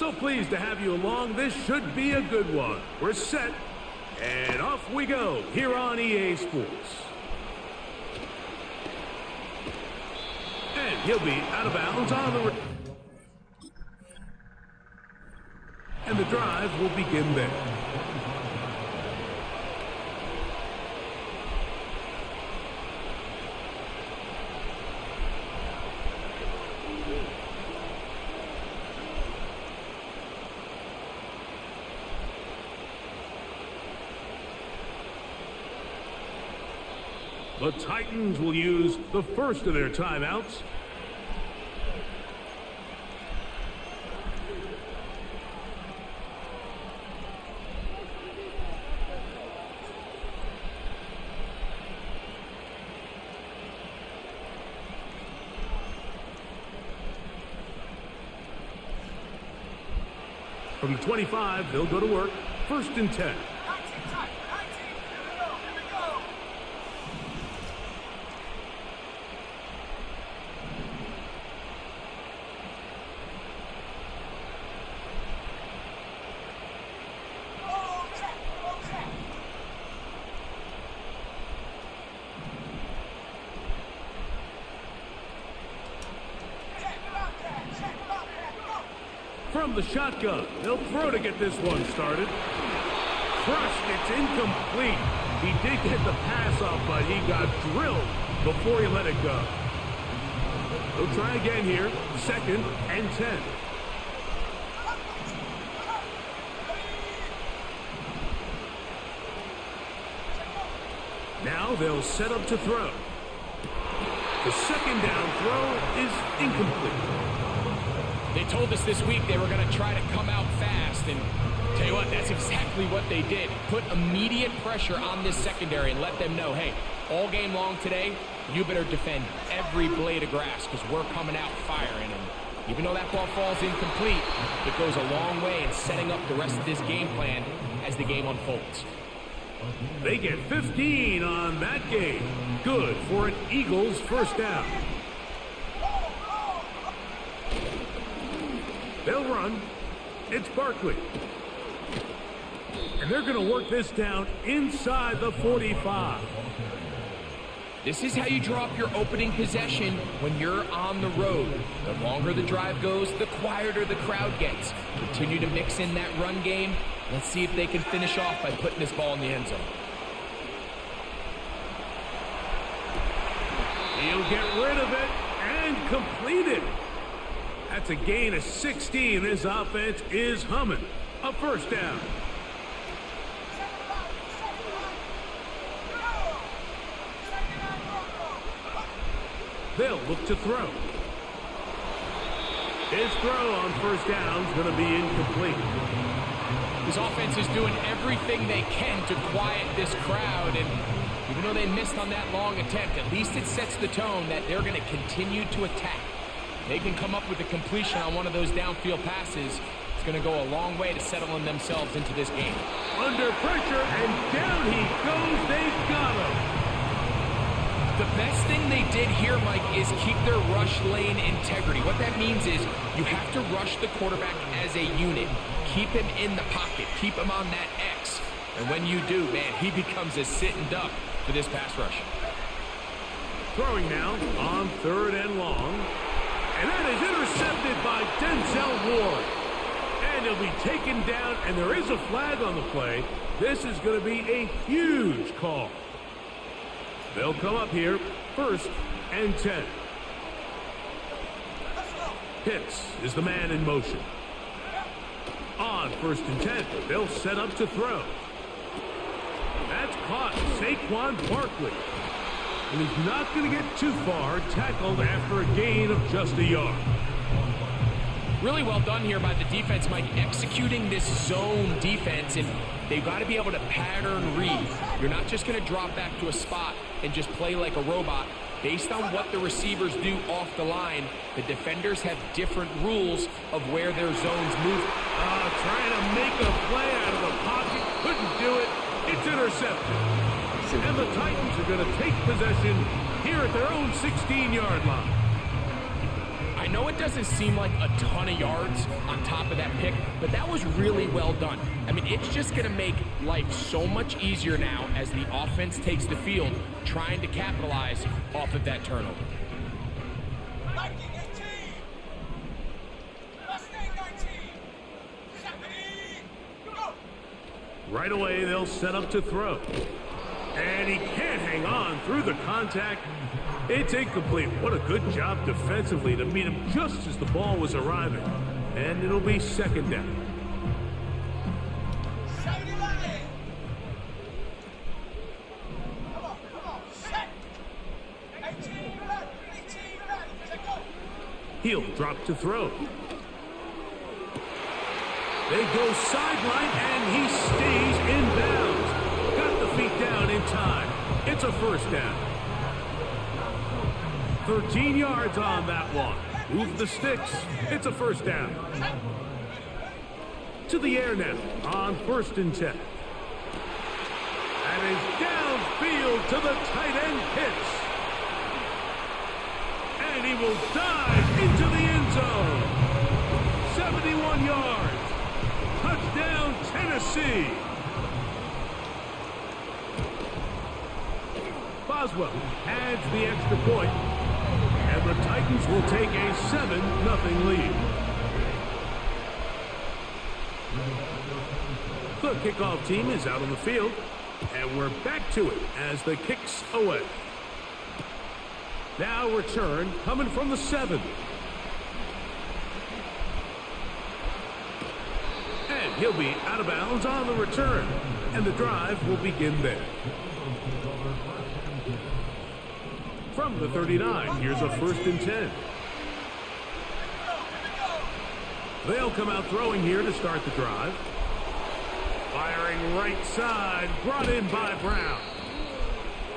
So pleased to have you along. This should be a good one. We're set, and off we go here on EA Sports. And he'll be out of bounds on the... And the drive will begin there. The Titans will use the first of their timeouts. From the 25, they'll go to work. 1st and 10. From the shotgun, they'll throw to get this one started. Crushed, it's incomplete. He did get the pass off, but he got drilled before he let it go. They'll try again here, 2nd and 10. Now they'll set up to throw. The 2nd down throw is incomplete. They told us this week they were going to try to come out fast, and tell you what, that's exactly what they did. Put immediate pressure on this secondary and let them know, hey, all game long today, you better defend every blade of grass because we're coming out firing. And even though that ball falls incomplete, it goes a long way in setting up the rest of this game plan as the game unfolds. They get 15 on that game. Good for an Eagles first down. They'll run. It's Barkley. And they're going to work this down inside the 45. This is how you draw up your opening possession when you're on the road. The longer the drive goes, the quieter the crowd gets. Continue to mix in that run game. Let's see if they can finish off by putting this ball in the end zone. He'll get rid of it and complete it. That's a gain of 16. This offense is humming. A first down. They'll look to throw. His throw on first down is going to be incomplete. This offense is doing everything they can to quiet this crowd, and even though they missed on that long attempt, at least it sets the tone that they're going to continue to attack. They can come up with a completion on one of those downfield passes. It's going to go a long way to settling themselves into this game. Under pressure, and down he goes. They got him. The best thing they did here, Mike, is keep their rush lane integrity. What that means is you have to rush the quarterback as a unit. Keep him in the pocket. Keep him on that X. And when you do, man, he becomes a sitting duck for this pass rush. Throwing now on 3rd and long. And that is intercepted by Denzel Ward. And he'll be taken down, and there is a flag on the play. This is going to be a huge call. They'll come up here, 1st and 10. Pitts is the man in motion. On 1st and 10, they'll set up to throw. That's caught, Saquon Barkley. And he's not going to get too far, tackled after a gain of just a yard. Really well done here by the defense, Mike, executing this zone defense, and they've got to be able to pattern read. You're not just going to drop back to a spot and just play like a robot. Based on what the receivers do off the line, the defenders have different rules of where their zones move. Trying to make a play out of the pocket, couldn't do it. It's intercepted. And the Titans are going to take possession here at their own 16-yard line. I know it doesn't seem like a ton of yards on top of that pick, but that was really well done. I mean, it's just going to make life so much easier now as the offense takes the field, trying to capitalize off of that turnover. Right away, they'll set up to throw. And he can't hang on through the contact. It's incomplete. What a good job defensively to meet him just as the ball was arriving. And it'll be second down. He'll drop to throw. They go sideline, and he stays in bounds. Got the feet down in time. It's a first down. 13 yards on that one. Move the sticks. It's a first down. To the air now on 1st and 10. And is downfield to the tight end Pitts. And he will dive into the end zone. 71 yards. Touchdown, Tennessee. Boswell adds the extra point, and the Titans will take a 7-0 lead. The kickoff team is out on the field, and we're back to it as the kick's away. Now return coming from the 7. And he'll be out of bounds on the return, and the drive will begin there. From the 39, here's a 1st and 10. They'll come out throwing here to start the drive. Firing right side, brought in by Browne.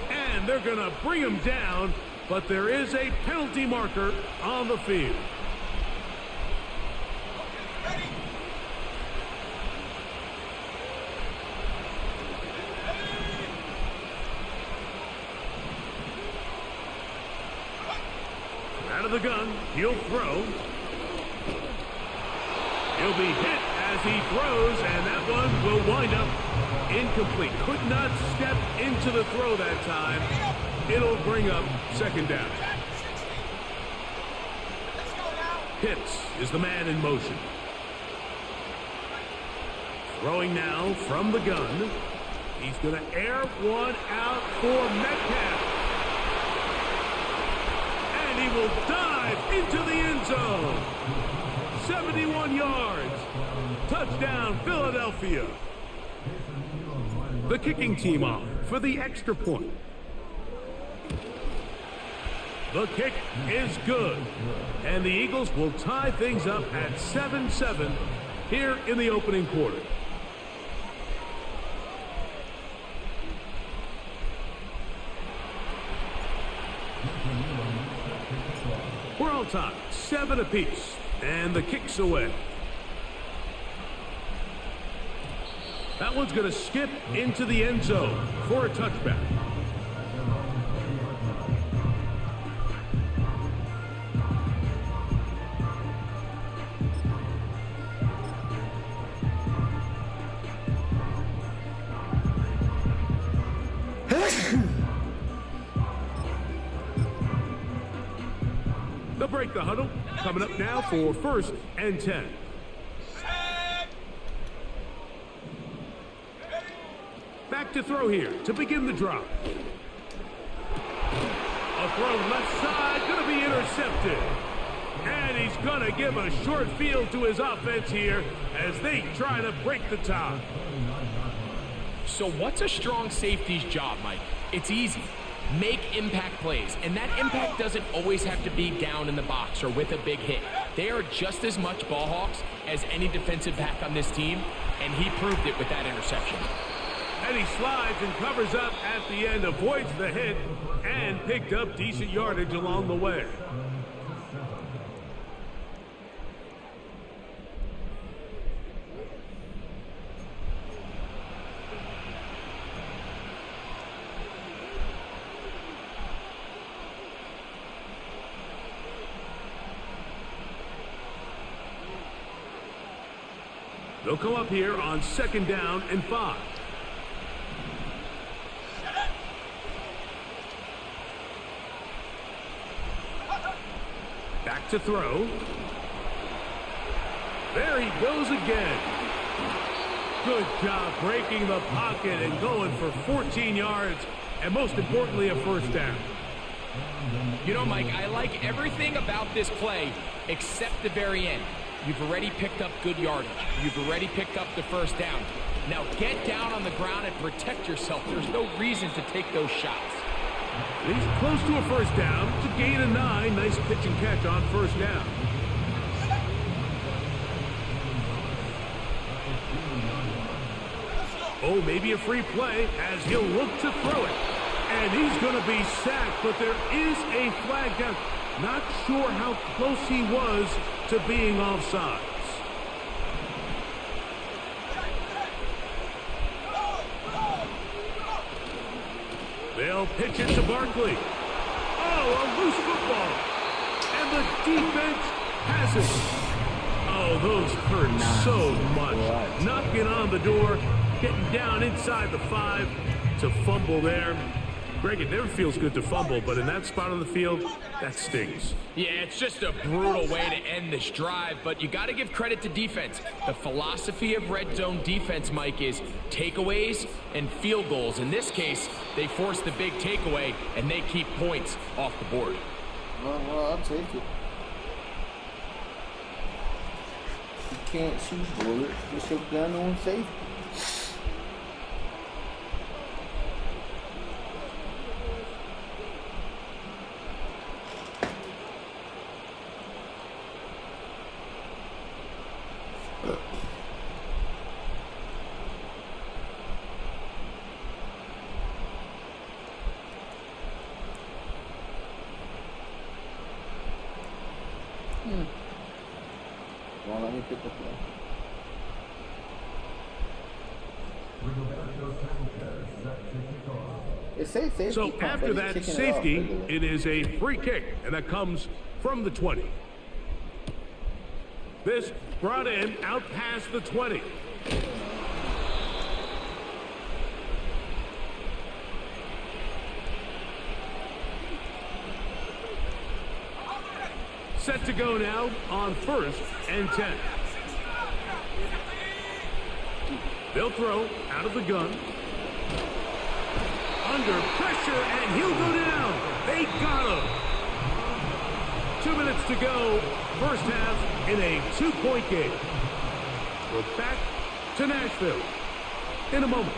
And they're going to bring him down, but there is a penalty marker on the field. Out of the gun, he'll throw. He'll be hit as he throws, and that one will wind up incomplete. Could not step into the throw that time. It'll bring up second down. Pitts is the man in motion. Throwing now from the gun. He's going to air one out for Metcalf. And he will dive into the end zone. 71 yards. Touchdown, Philadelphia. The kicking team on for the extra point. The kick is good. And the Eagles will tie things up at 7-7 here in the opening quarter. We're all tied, 7 apiece, and the kick's away. That one's going to skip into the end zone for a touchback. They'll break the huddle. Coming up now for 1st and 10. Back to throw here to begin the drop. A throw left side, going to be intercepted. And he's going to give a short field to his offense here as they try to break the tie. So what's a strong safety's job, Mike? It's easy. Make impact plays, and that impact doesn't always have to be down in the box or with a big hit. They are just as much ball hawks as any defensive back on this team, and he proved it with that interception. And he slides and covers up at the end, avoids the hit, and picked up decent yardage along the way. They'll come up here on 2nd down and 5. Back to throw. There he goes again. Good job breaking the pocket and going for 14 yards, and most importantly, a 1st down. You know, Mike, I like everything about this play except the very end. You've already picked up good yardage. You've already picked up the 1st down. Now get down on the ground and protect yourself. There's no reason to take those shots. He's close to a 1st down. It's a gain of 9. Nice pitch and catch on 1st down. Oh, maybe a free play as he'll look to throw it. And he's going to be sacked, but there is a flag down. Not sure how close he was to being offsides. They'll pitch it to Barkley. Oh, a loose football. And the defense has it. Oh, those hurt so much. Knocking on the door, getting down inside the 5 to fumble there. Greg, it never feels good to fumble, but in that spot on the field, that stings. Yeah, it's just a brutal way to end this drive, but you got to give credit to defense. The philosophy of red zone defense, Mike, is takeaways and field goals. In this case, they force the big takeaway, and they keep points off the board. Well, I'll take it. You can't shoot bullet. Put your gun on safety. Well, let me pick up that. So after that safety, it is a free kick, and that comes from the 20. This brought in out past the 20. Set to go now on 1st and 10. They'll throw out of the gun. Under pressure, and he'll go down. They got him. 2 minutes to go. 1st half in a 2-point game. We're back to Nashville in a moment.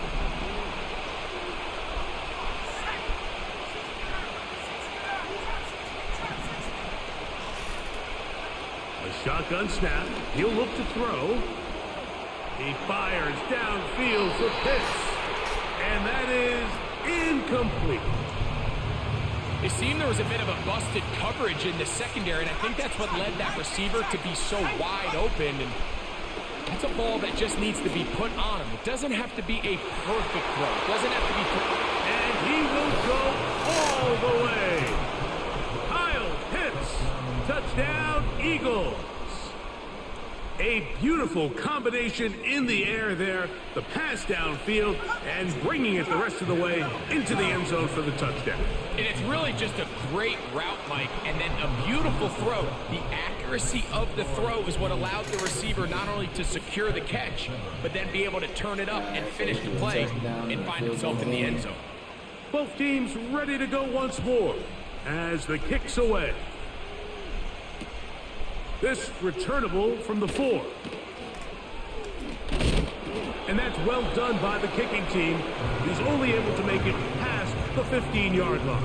Shotgun snap. He'll look to throw. He fires downfield for Pitts. And that is incomplete. It seemed there was a bit of a busted coverage in the secondary, and I think that's what led that receiver to be so wide open. And that's a ball that just needs to be put on him. It doesn't have to be a perfect throw. It doesn't have to be... And he will go all the way. Kyle Pitts. Touchdown, Eagles. A beautiful combination in the air there. The pass downfield and bringing it the rest of the way into the end zone for the touchdown. And it's really just a great route, Mike, and then a beautiful throw. The accuracy of the throw is what allowed the receiver not only to secure the catch, but then be able to turn it up and finish the play and find himself in the end zone. Both teams ready to go once more as the kick's away. This returnable from the 4. And that's well done by the kicking team. He's only able to make it past the 15-yard line.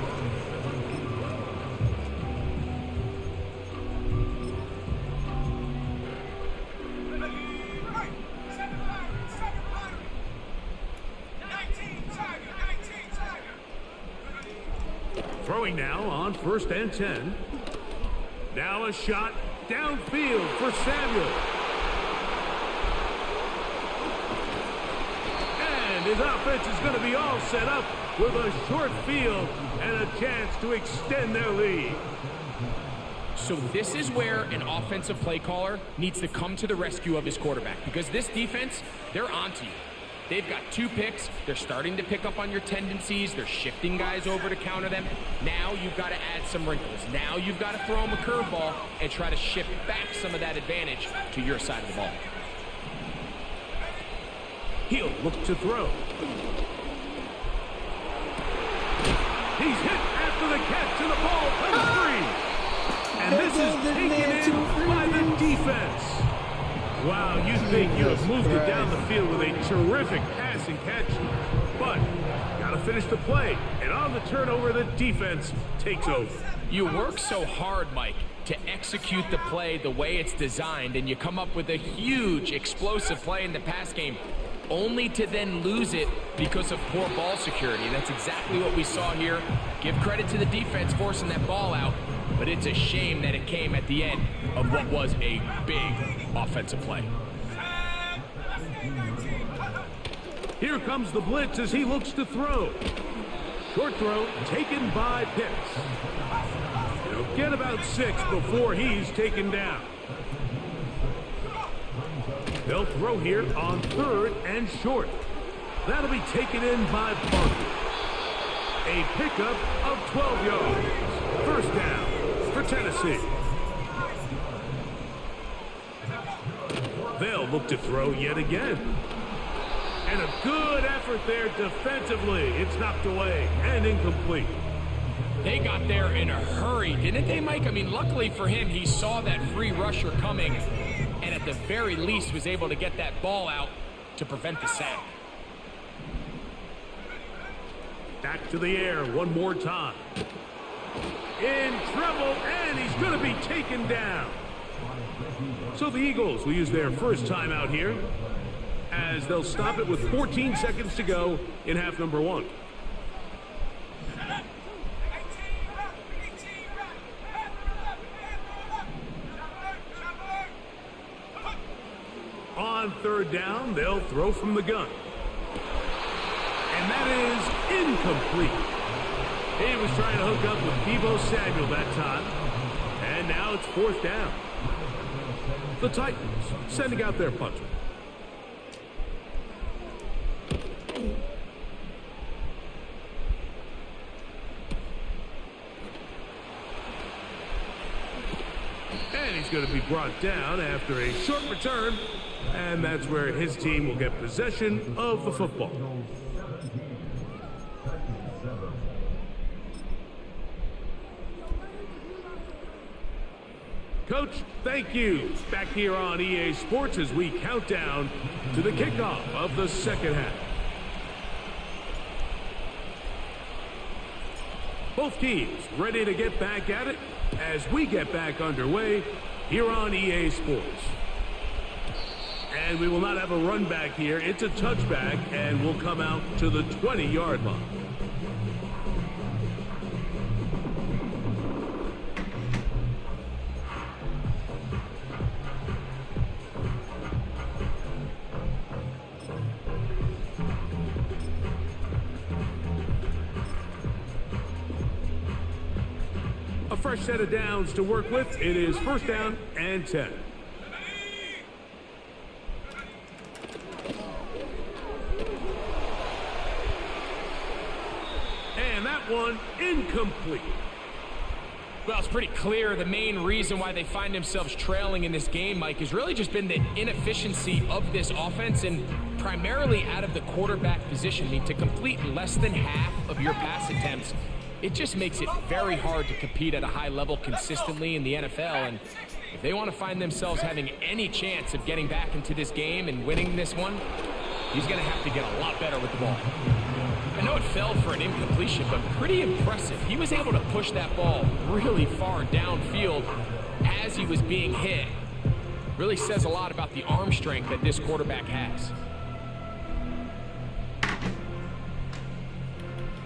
Throwing now on 1st and 10. Now a shot downfield for Samuel. And his offense is going to be all set up with a short field and a chance to extend their lead. So this is where an offensive play caller needs to come to the rescue of his quarterback, because this defense, they're onto you. They've got 2 picks. They're starting to pick up on your tendencies. They're shifting guys over to counter them. Now you've got to add some wrinkles. Now you've got to throw them a curveball and try to shift back some of that advantage to your side of the ball. He'll look to throw. He's hit after the catch, and the ball comes free. And this is taken in by the defense. Wow, you think you have moved it down the field with a terrific pass and catch, but got to finish the play. And on the turnover, the defense takes over. You work so hard, Mike, to execute the play the way it's designed, and you come up with a huge, explosive play in the pass game, only to then lose it because of poor ball security. And that's exactly what we saw here. Give credit to the defense forcing that ball out, but it's a shame that it came at the end of what was a big offensive play. Here comes the blitz as he looks to throw. Short throw taken by Pitts. He'll get about 6 before he's taken down. They'll throw here on 3rd and short. That'll be taken in by Barkley. A pickup of 12 yards. First down for Tennessee. They'll look to throw yet again. And a good effort there defensively. It's knocked away and incomplete. They got there in a hurry, didn't they, Mike? I mean, luckily for him, he saw that free rusher coming, and at the very least was able to get that ball out to prevent the sack. Back to the air one more time. In trouble, and he's going to be taken down. So the Eagles will use their first timeout here, as they'll stop it with 14 seconds to go in half number 1. On 3rd down, they'll throw from the gun. And that is incomplete. He was trying to hook up with Deebo Samuel that time. And now it's 4th down. The Titans sending out their punter. And he's going to be brought down after a short return. And that's where his team will get possession of the football. Coach, thank you. Back here on EA Sports as we count down to the kickoff of the second half. Both teams ready to get back at it as we get back underway here on EA Sports. And we will not have a run back here. It's a touchback, and we'll come out to the 20-yard line. A fresh set of downs to work with. It is 1st down and 10. And that one incomplete. Well, it's pretty clear the main reason why they find themselves trailing in this game, Mike, has really just been the inefficiency of this offense and primarily out of the quarterback position. I mean, to complete less than half of your pass attempts, it just makes it very hard to compete at a high level consistently in the NFL. And if they want to find themselves having any chance of getting back into this game and winning this one, he's going to have to get a lot better with the ball. I know it fell for an incompletion, but pretty impressive. He was able to push that ball really far downfield as he was being hit. Really says a lot about the arm strength that this quarterback has.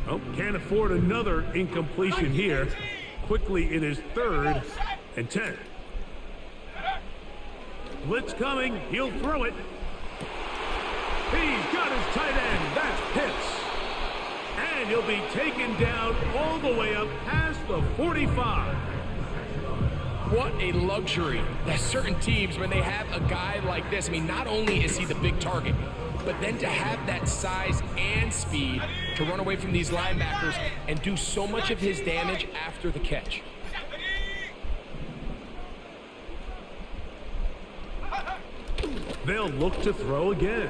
Oh, can't afford another incompletion here. Quickly, it is 3rd and 10. Blitz coming. He'll throw it. He's got his tight end. That's Pitts. And he'll be taken down all the way up past the 45. What a luxury. There's certain teams, when they have a guy like this, I mean, not only is he the big target, but then to have that size and speed to run away from these linebackers and do so much of his damage after the catch. They'll look to throw again.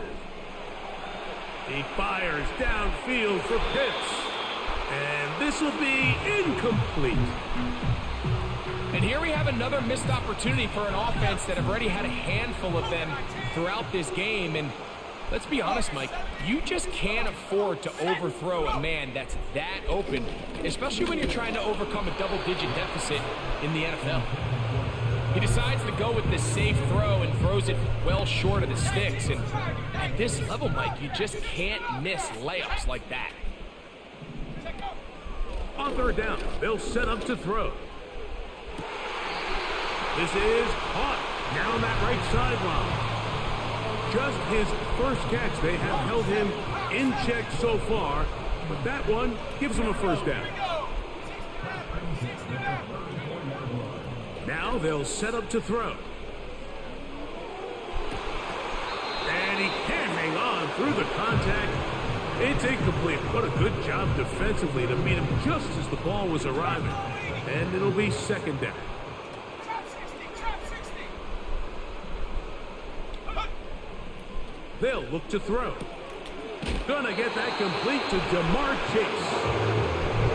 He fires downfield for Pitts. And this will be incomplete. And here we have another missed opportunity for an offense that have already had a handful of them throughout this game. And let's be honest, Mike, you just can't afford to overthrow a man that's that open, especially when you're trying to overcome a double-digit deficit in the NFL. He decides to go with the safe throw and throws it well short of the sticks. And at this level, Mike, you just can't miss layups like that. On third down, they'll set up to throw. This is caught down that right sideline. Just his first catch. They have held him in check so far, but that one gives him a first down. Now they'll set up to throw. And he can't hang on through the contact. It's incomplete. What a good job defensively to meet him just as the ball was arriving. And it'll be second down. They'll look to throw. Gonna get that complete to Jamar Chase.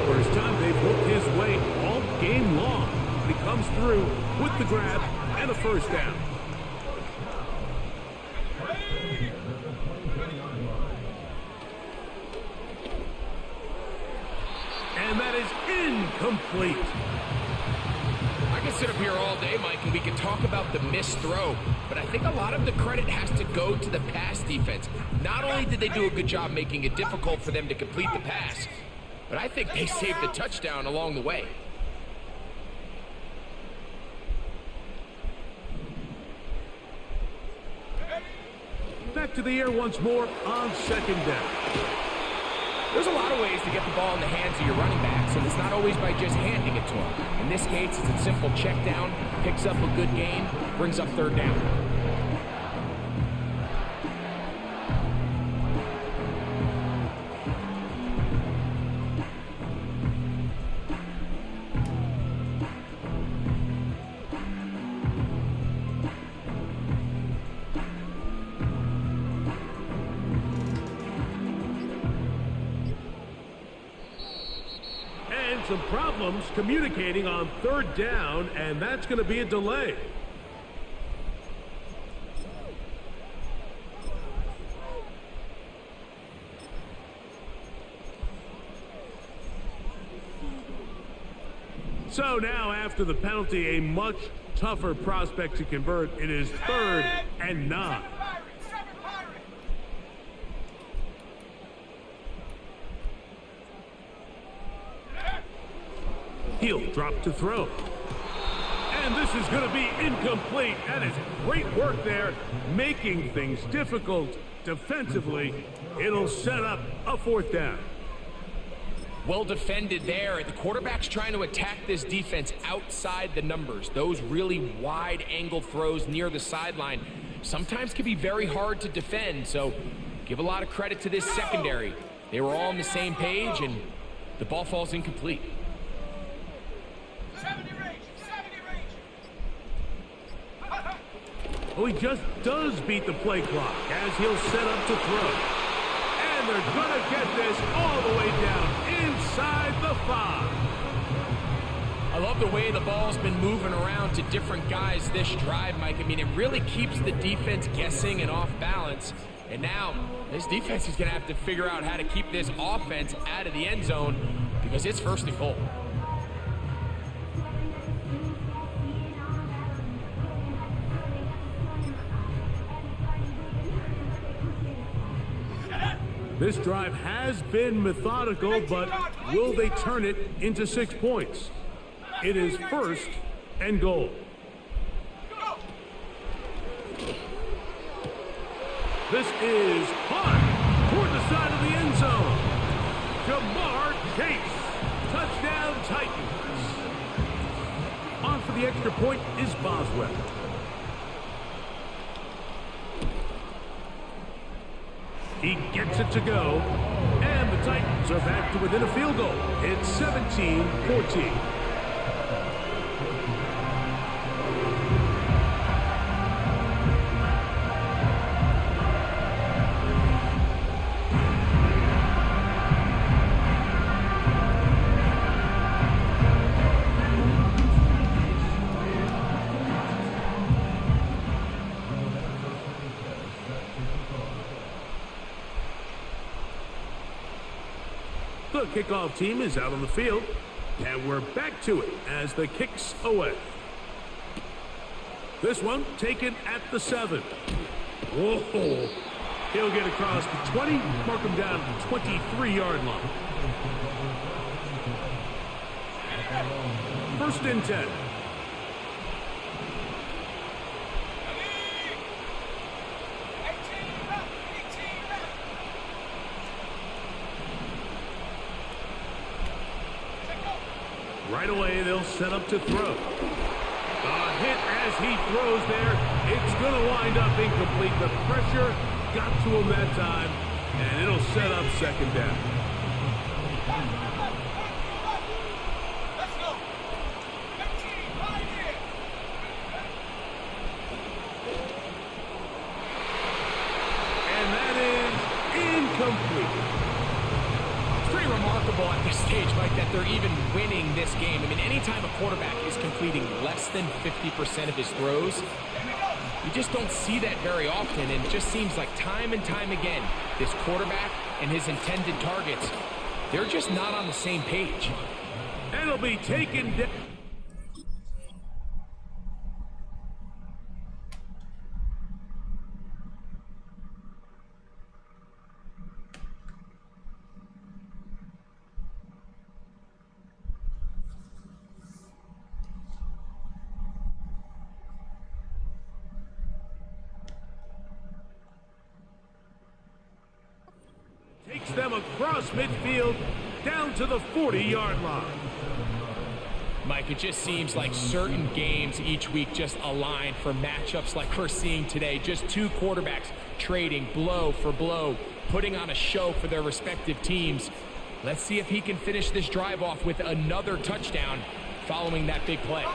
First time they've looked his way all game long. He comes through with the grab and a first down. And that is incomplete. I can sit up here all day, Mike, and we can talk about the missed throw, but I think a lot of the credit has to go to the pass defense. Not only did they do a good job making it difficult for them to complete the pass, but I think they saved the touchdown along the way. Back to the air once more on second down. There's a lot of ways to get the ball in the hands of your running backs, and it's not always by just handing it to them. In this case, it's a simple check down, picks up a good gain, brings up third down. Some problems communicating on third down, and that's going to be a delay. So now, after the penalty, a much tougher prospect to convert. It is 3rd and 9. He'll drop to throw. And this is going to be incomplete. That is great work there, making things difficult defensively. It'll set up a 4th down. Well defended there. The quarterback's trying to attack this defense outside the numbers. Those really wide angle throws near the sideline sometimes can be very hard to defend. So give a lot of credit to this secondary. They were all on the same page, and the ball falls incomplete. 70 range. Well, he just does beat the play clock as he'll set up to throw. And they're going to get this all the way down inside the 5. I love the way the ball's been moving around to different guys this drive, Mike. I mean, it really keeps the defense guessing and off balance. And now, this defense is going to have to figure out how to keep this offense out of the end zone because it's 1st and goal. This drive has been methodical, but will they turn it into 6 points? It is 1st and goal. This is caught toward the side of the end zone. Jamar Chase. Touchdown Titans. On for the extra extra point is Boswell. He gets it to go. And the Titans are back to within a field goal. It's 17-14. The kickoff team is out on the field, and we're back to it as the kick's away. This one taken at the 7. Whoa! He'll get across the 20, mark him down to the 23-yard line. First and 10. Right away, they'll set up to throw. A hit as he throws there. It's going to wind up incomplete. The pressure got to him that time, and it'll set up second down. Let's go. And that is incomplete. Pretty remarkable at this stage, Mike, that they're even winning this game. I mean, anytime a quarterback is completing less than 50% of his throws, you just don't see that very often, and it just seems like time and time again, this quarterback and his intended targets, they're just not on the same page. And it'll be taken down. Takes them across midfield down to the 40-yard line. Mike, it just seems like certain games each week just align for matchups like we're seeing today. Just two quarterbacks trading blow for blow, putting on a show for their respective teams. Let's see if he can finish this drive off with another touchdown following that big play.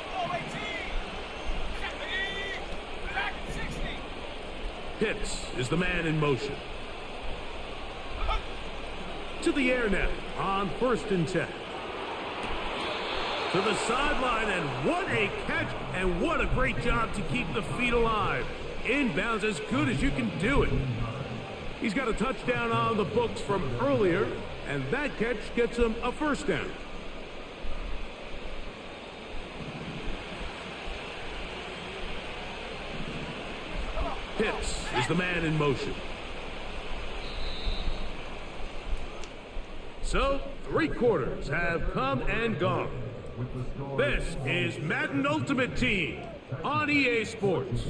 Pitts is the man in motion. To the air now on first and 10. To the sideline, and what a catch, and what a great job to keep the feet alive. Inbounds as good as you can do it. He's got a touchdown on the books from earlier, and that catch gets him a first down. Pitts is the man in motion. So, 3 quarters have come and gone. This is Madden Ultimate Team on EA Sports.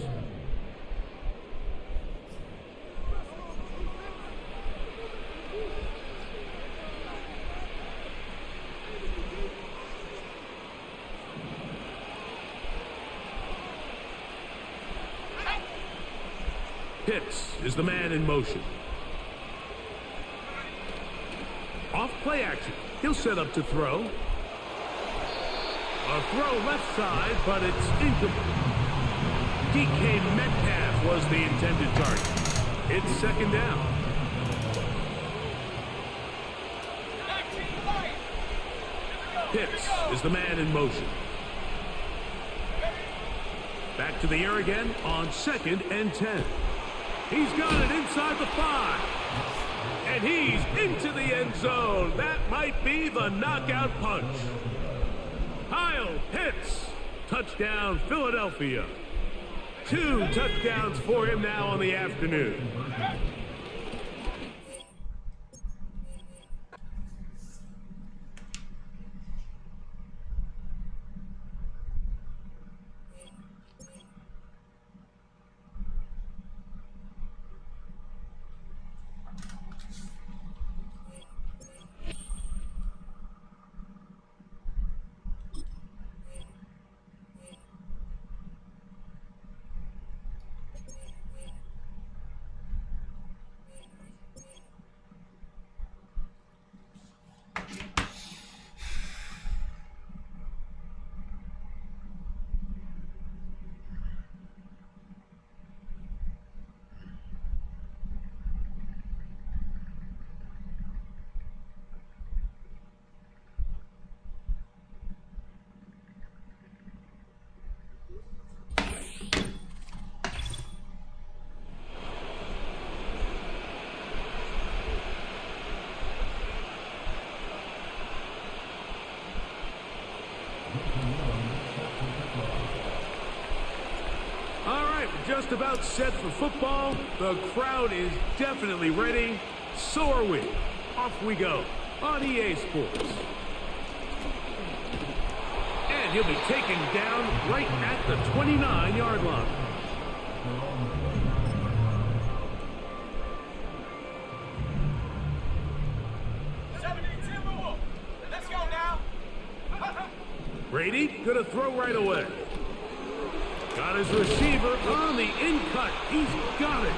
Pitts is the man in motion. Off play action. He'll set up to throw. A throw left side, but it's incomplete. DK Metcalf was the intended target. It's second down. Pitts is the man in motion. Back to the air again on second and 10. He's got it inside the 5. And he's into the end zone. That might be the knockout punch. Kyle Pitts, touchdown Philadelphia. 2 touchdowns for him now on the afternoon. just about set for football. The crowd is definitely ready. So are we. Off we go on EA Sports. And he'll be taken down right at the 29-yard line. Let's go now. Brady gonna throw right away. Got his receiver on the in-cut. He's got it.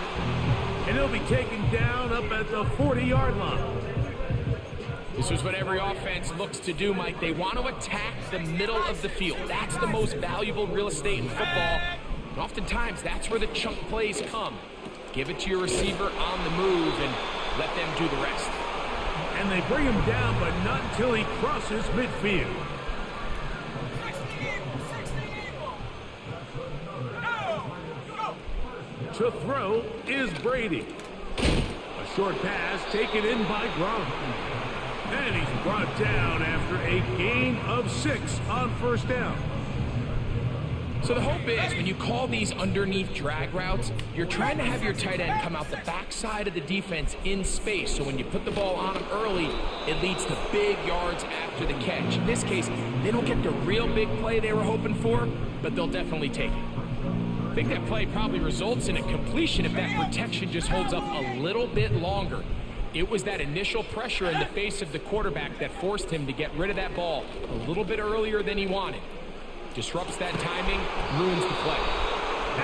And he'll be taken down up at the 40-yard line. This is what every offense looks to do, Mike. They want to attack the middle of the field. That's the most valuable real estate in football. And oftentimes, that's where the chunk plays come. Give it to your receiver on the move and let them do the rest. And they bring him down, but not until he crosses midfield. To throw is Brady. A short pass taken in by Browne. And he's brought down after a gain of 6 on first down. So the hope is when you call these underneath drag routes, you're trying to have your tight end come out the backside of the defense in space. So when you put the ball on him early, it leads to big yards after the catch. In this case, they don't get the real big play they were hoping for, but they'll definitely take it. I think that play probably results in a completion if that protection just holds up a little bit longer. It was that initial pressure in the face of the quarterback that forced him to get rid of that ball a little bit earlier than he wanted. Disrupts that timing, ruins the play.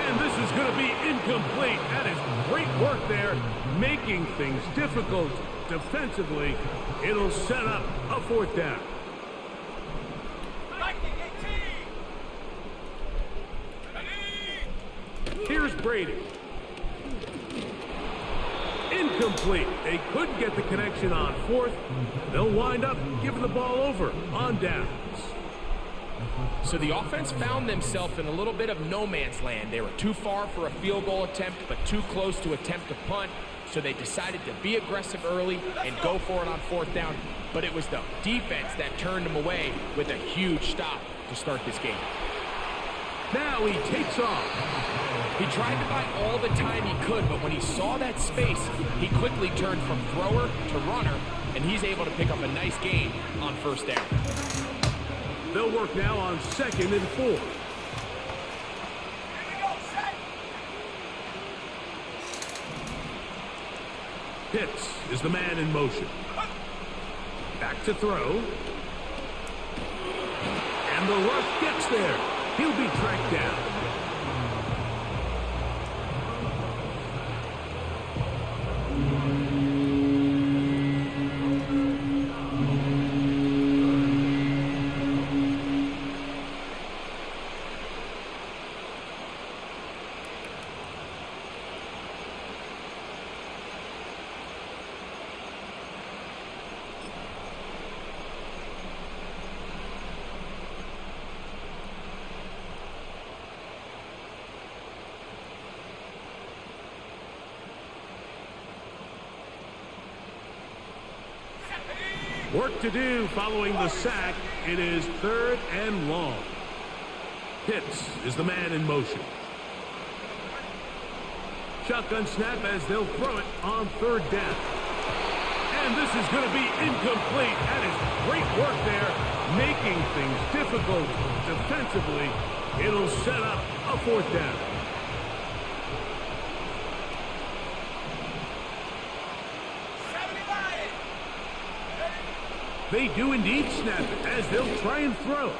And this is going to be incomplete. That is great work there, making things difficult defensively. It'll set up a 4th down. Here's Brady. Incomplete. They couldn't get the connection on 4th. They'll wind up giving the ball over on downs. So the offense found themselves in a little bit of no man's land. They were too far for a field goal attempt, but too close to attempt a punt. So they decided to be aggressive early and go for it on 4th down. But it was the defense that turned them away with a huge stop to start this game. Now he takes off. He tried to buy all the time he could, but when he saw that space, he quickly turned from thrower to runner, and he's able to pick up a nice gain on first down. They'll work now on 2nd and 4. Pitts is the man in motion. Back to throw. And the rush gets there. He'll be tracked down. Work to do following the sack. It is 3rd and long. Pitts is the man in motion. Shotgun snap as they'll throw it on 3rd down. And this is going to be incomplete. That is great work there, making things difficult defensively. It'll set up a 4th down. They do indeed snap it as they'll try and throw.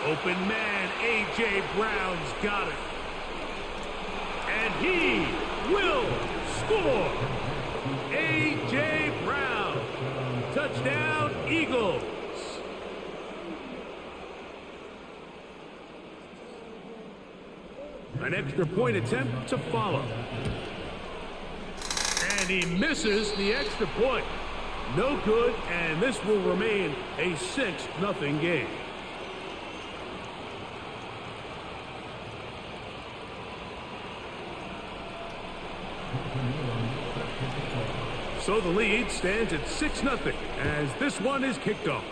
Open man, A.J. Browne's got it. And he will score. A.J. Browne. Touchdown, Eagles. An extra point attempt to follow. And he misses the extra point. No good, and this will remain a 6-0 game. So the lead stands at 6-0 as this one is kicked off.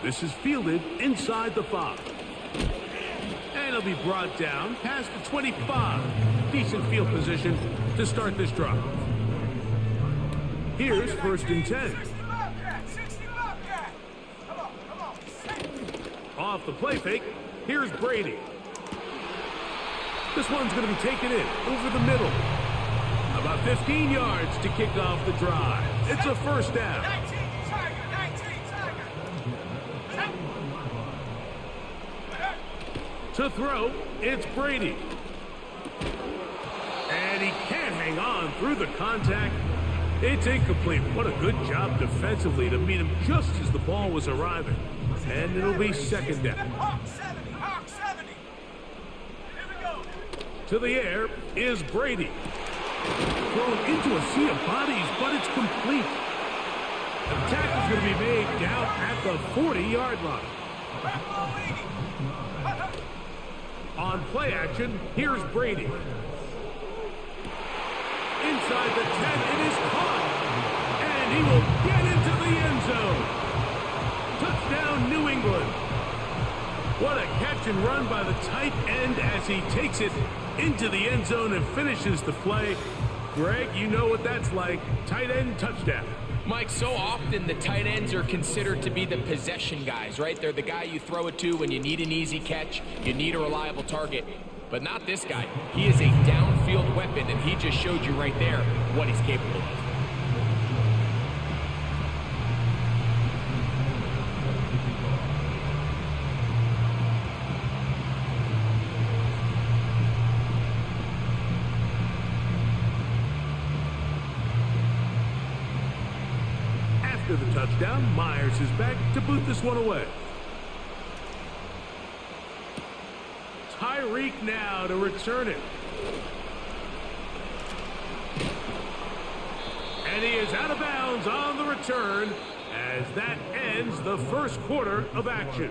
This is fielded inside the 5. And he'll be brought down past the 25. Decent field position to start this drive. Here's 1st and 10. Off the play fake, here's Brady. This one's going to be taken in over the middle. About 15 yards to kick off the drive. It's a 1st down. To throw, it's Brady. And he can't hang on through the contact. It's incomplete. What a good job defensively to meet him just as the ball was arriving. And it'll be 2nd down. Hawk 70, Hawk 70. Here we go. To the air is Brady. Thrown into a sea of bodies, but it's complete. The tackle's going to be made down at the 40-yard line. On play action, here's Brady. Inside the 10, it is caught. And he will get into the end zone. Touchdown, New England. What a catch and run by the tight end as he takes it into the end zone and finishes the play. Greg, you know what that's like. Tight end touchdown. Mike, so often the tight ends are considered to be the possession guys, right? They're the guy you throw it to when you need an easy catch, you need a reliable target. But not this guy. He is a downfield weapon, and he just showed you right there what he's capable of. After the touchdown, Myers is back to boot this one away. Tyreek now to return it. And he is out of bounds on the return as that ends the 1st quarter of action.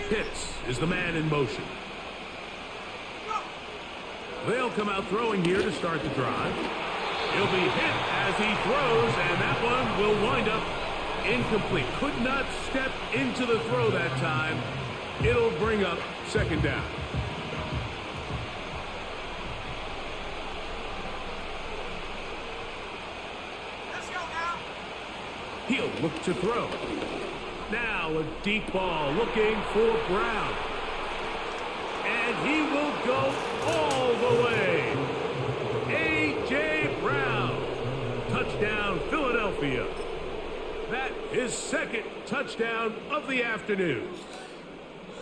Pitts is the man in motion. They'll come out throwing here to start the drive. He'll be hit as he throws, and that one will wind up incomplete. Could not step into the throw that time. It'll bring up 2nd down. Let's go now. He'll look to throw. Now a deep ball looking for Browne. And he will go all the way. A.J. Browne. Touchdown, Philadelphia. That is 2nd touchdown of the afternoon.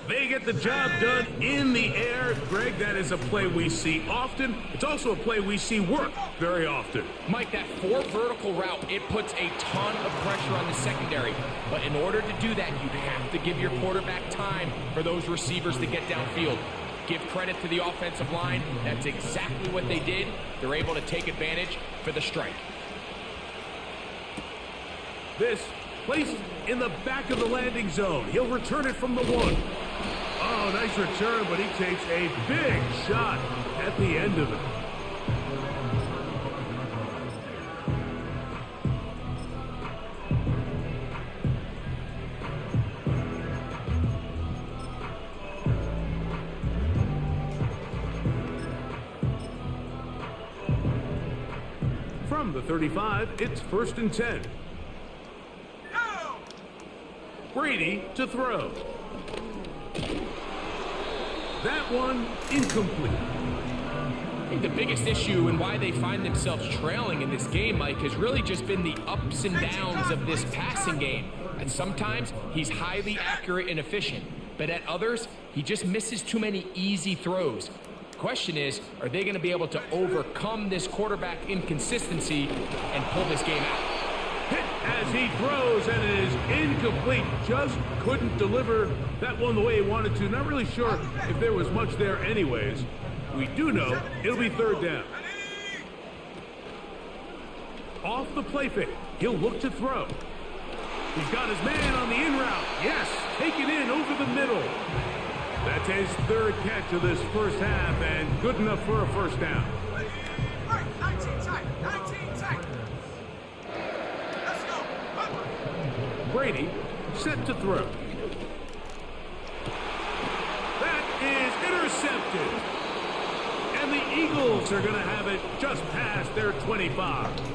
They get the job done in the air. Greg, that is a play we see often. It's also a play we see work very often. Mike, that 4 vertical route, it puts a ton of pressure on the secondary. But in order to do that, you have to give your quarterback time for those receivers to get downfield. Give credit to the offensive line. That's exactly what they did. They're able to take advantage for the strike. This placed in the back of the landing zone. He'll return it from the 1. Oh, nice return, but he takes a big shot at the end of it. From the 35, it's 1st and 10. Brady to throw. That one incomplete. I think the biggest issue and why they find themselves trailing in this game, Mike, has really just been the ups and downs of this passing game. And sometimes he's highly accurate and efficient, but at others, he just misses too many easy throws. The question is, are they going to be able to overcome this quarterback inconsistency and pull this game out? Hit as he throws, and it is incomplete. Just couldn't deliver that one the way he wanted to. Not really sure if there was much there anyways. We do know it'll be 3rd down. Off the play fake, he'll look to throw. He's got his man on the in route. Yes, taken in over the middle. That's his third catch of this first half and good enough for a first down. Right, 19 tight, 19 tight. Let's go. Brady set to throw. That is intercepted. And the Eagles are going to have it just past their 25.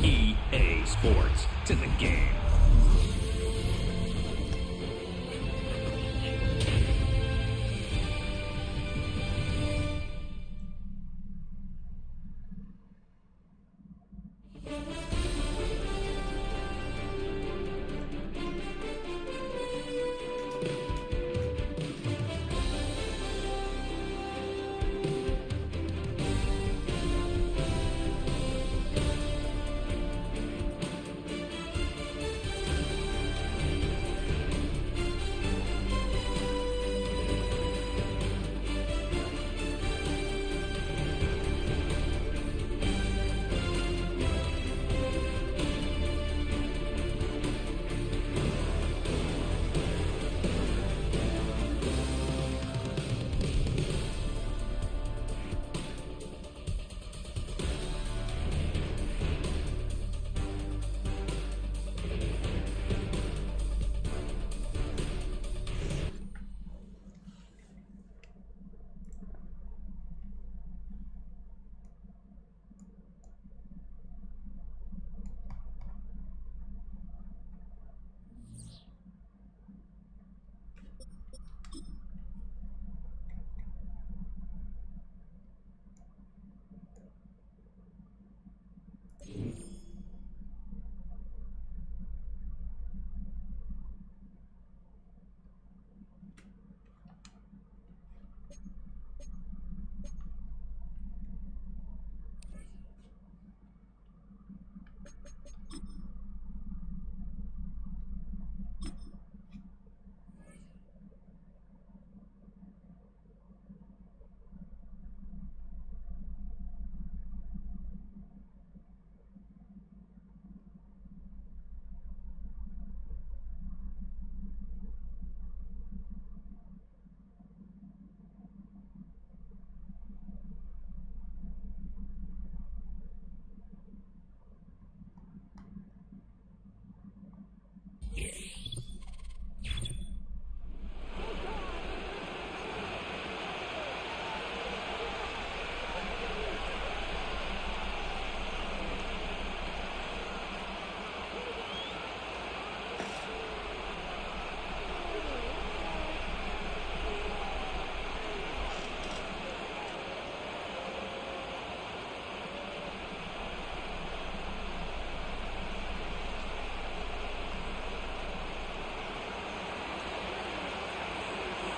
EA Sports. It's in the game.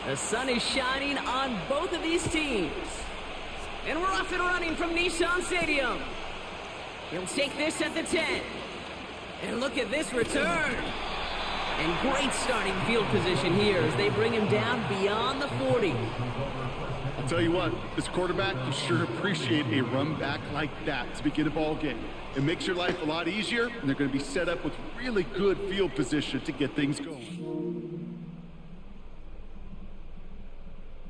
The sun is shining on both of these teams. And we're off and running from Nissan Stadium. He'll take this at the 10. And look at this return. And great starting field position here as they bring him down beyond the 40. I'll tell you what, as a quarterback, you sure appreciate a run back like that to begin a ball game. It makes your life a lot easier, and they're going to be set up with really good field position to get things going.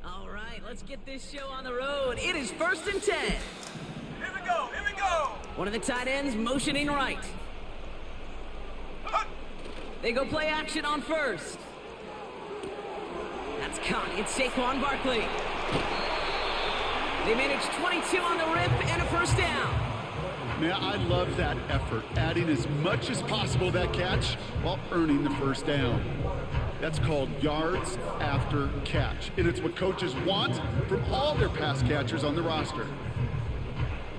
All right, let's get this show on the road. It is 1st and 10. Here we go, here we go. One of the tight ends motioning right. They go play action on first. That's caught. It's Saquon Barkley. They manage 22 on the rip and a first down. Man, I love that effort, adding as much as possible to that catch while earning the first down. That's called yards after catch, and it's what coaches want from all their pass catchers on the roster.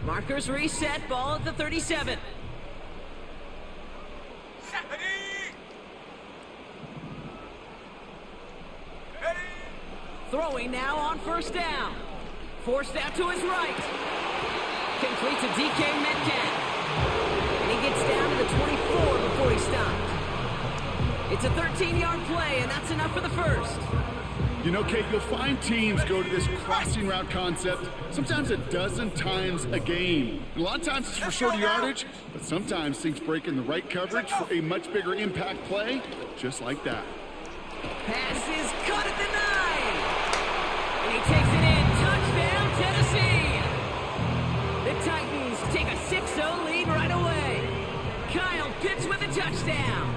Markers reset, ball at the 37. Throwing now on first down. Forced out to his right. Complete to DK Metcalf. And he gets down to the 24 before he stopped. It's a 13-yard play, and that's enough for the first. You know, Kate, you'll find teams go to this crossing route concept sometimes a dozen times a game. A lot of times it's for shorter yardage, but sometimes things break in the right coverage for a much bigger impact play, just like that. Pass is cut at the 9. And he takes it in. Touchdown, Tennessee. The Titans take a 6-0 lead right away. Kyle Pitts with a touchdown.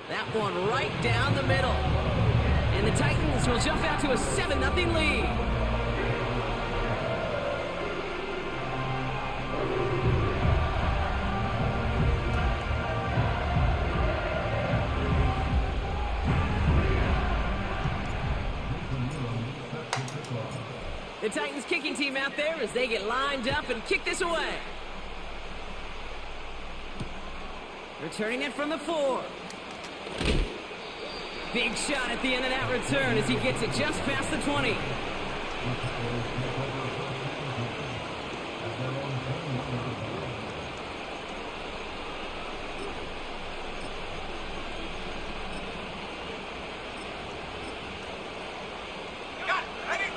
That one right down the middle. And the Titans will jump out to a 7-0 lead. The Titans kicking team out there as they get lined up and kick this away. Returning it from the 4. Big shot at the end of that return as he gets it just past the 20.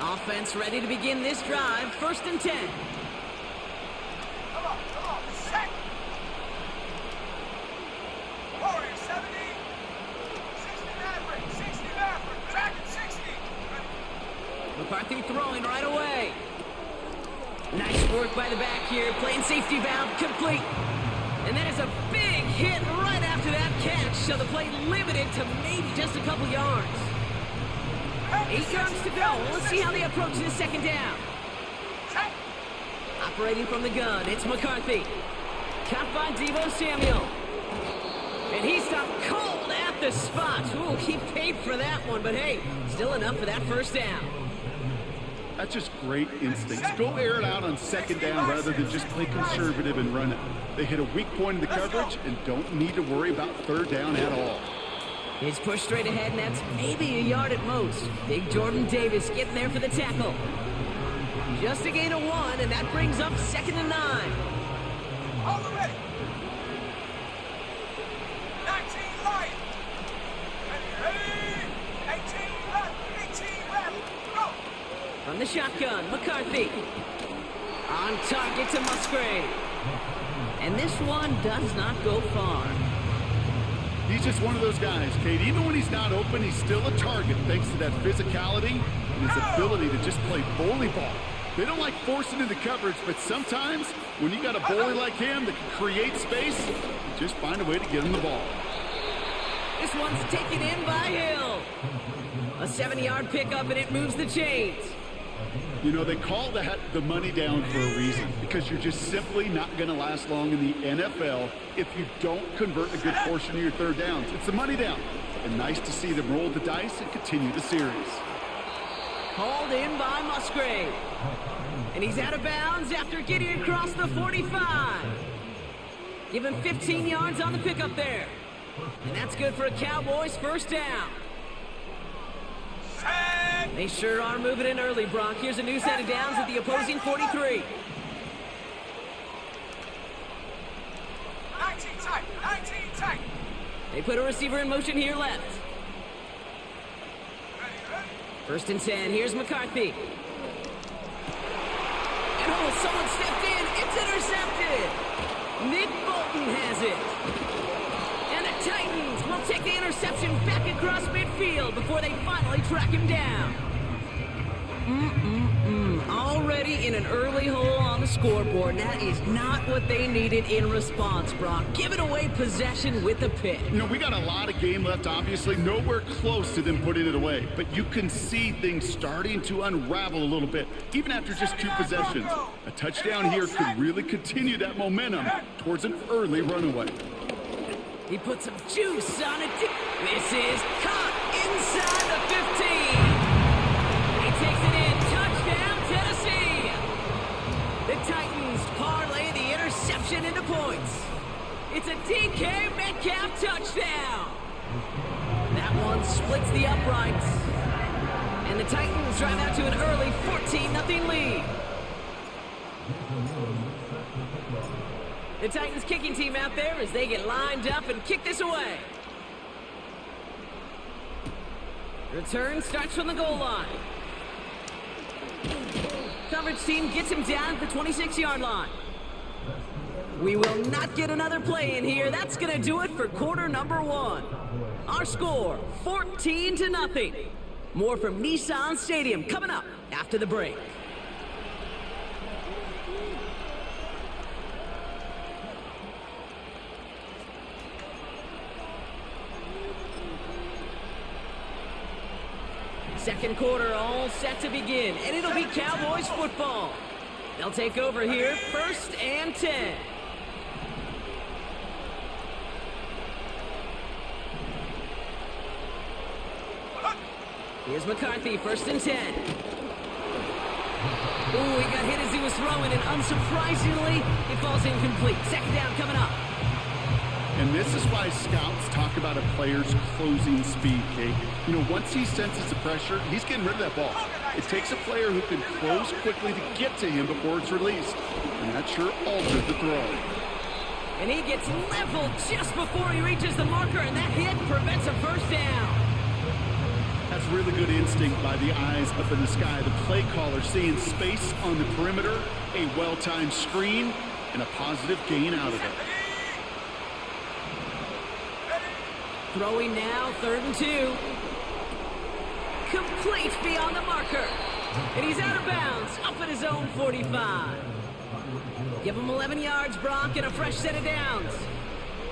Offense ready to begin this drive. 1st and 10. Come on, set. Warrior 70. 60 Maverick, track at 60. McCarthy throwing right away. Nice work by the back here. Playing safety valve complete. And that is a big hit right after that catch. So the play limited to maybe just a couple yards. 8 yards to go. Let's see how they approach this second down. Operating from the gun, it's McCarthy. Caught by Deebo Samuel. And he stopped cold at the spot. Ooh, he paid for that one, but hey, still enough for that first down. That's just great instincts. Go air it out on second down rather than just play conservative and run it. They hit a weak point in the coverage and don't need to worry about third down at all. He's pushed straight ahead, and that's maybe a yard at most. Big Jordan Davis getting there for the tackle. Just a gain of 1, and that brings up 2nd and 9. All the way. 19 light. Ready. 18 left. Go. From the shotgun, McCarthy. On target to Musgrave. And this one does not go far. He's just one of those guys, Kate. Even when he's not open, he's still a target thanks to that physicality and his ability to just play bully ball. They don't like forcing into coverage, but sometimes when you got a bully like him that can create space, you just find a way to get him the ball. This one's taken in by Hill. A 70-yard pickup, and it moves the chains. You know, they call that the money down for a reason, because you're just simply not going to last long in the NFL if you don't convert a good portion of your third downs. It's the money down. And nice to see them roll the dice and continue the series. Hauled in by Musgrave. And he's out of bounds after getting across the 45. Give him 15 yards on the pickup there. And that's good for a Cowboys first down. They sure are moving in early, Brock. Here's a new set of downs at the opposing 43. 19 tight, 19 tight. They put a receiver in motion here left. Ready, ready. First and 10, here's McCarthy. And oh, someone stepped in, it's intercepted. Nick Bolton has it. And the Titans will take the interception back across midfield before they finally track him down. Already in an early hole on the scoreboard. That is not what they needed in response, Brock. Giving away possession with a pick. You know, we got a lot of game left, obviously. Nowhere close to them putting it away. But you can see things starting to unravel a little bit, even after just 2 possessions. A touchdown here could really continue that momentum towards an early runaway. He put some juice on it. This is caught inside the 15. He takes it in. Touchdown, Tennessee. The Titans parlay the interception into points. It's a DK Metcalf touchdown. That one splits the uprights. And the Titans drive out to an early 14-0 lead. The Titans kicking team out there as they get lined up and kick this away. Return starts from the goal line. Coverage team gets him down at the 26-yard line. We will not get another play in here. That's going to do it for quarter number 1. Our score, 14-0. More from Nissan Stadium coming up after the break. Second quarter all set to begin, and it'll be Cowboys football. They'll take over here, 1st and 10. Here's McCarthy, 1st and 10. Ooh, he got hit as he was throwing, and unsurprisingly, it falls incomplete. Second down coming up. And this is why scouts talk about a player's closing speed, Kate. You know, once he senses the pressure, he's getting rid of that ball. It takes a player who can close quickly to get to him before it's released. And that sure altered the throw. And he gets leveled just before he reaches the marker, and that hit prevents a first down. That's really good instinct by the eyes up in the sky. The play caller seeing space on the perimeter, a well-timed screen, and a positive gain out of it. Throwing now, 3rd and 2. Complete beyond the marker. And he's out of bounds, up at his own 45. Give him 11 yards, Brock, and a fresh set of downs.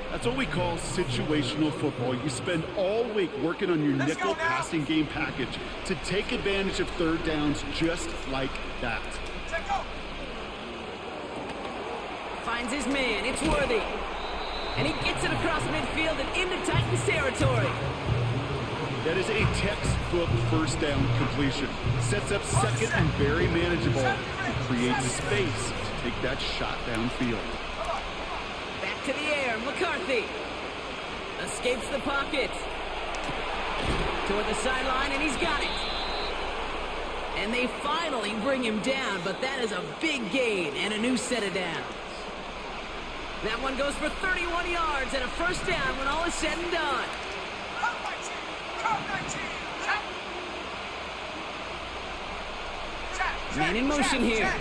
That's what we call situational football. You spend all week working on your nickel passing game package to take advantage of 3rd downs just like that. Finds his man, it's Worthy. And he gets it across midfield and into Titans territory. That is a textbook first down completion. Sets up second and very manageable. And creates space to take that shot downfield. Back to the air, McCarthy. Escapes the pocket. Toward the sideline, and he's got it. And they finally bring him down, but that is a big gain and a new set of downs. That one goes for 31 yards and a first down when all is said and done. Man in motion here.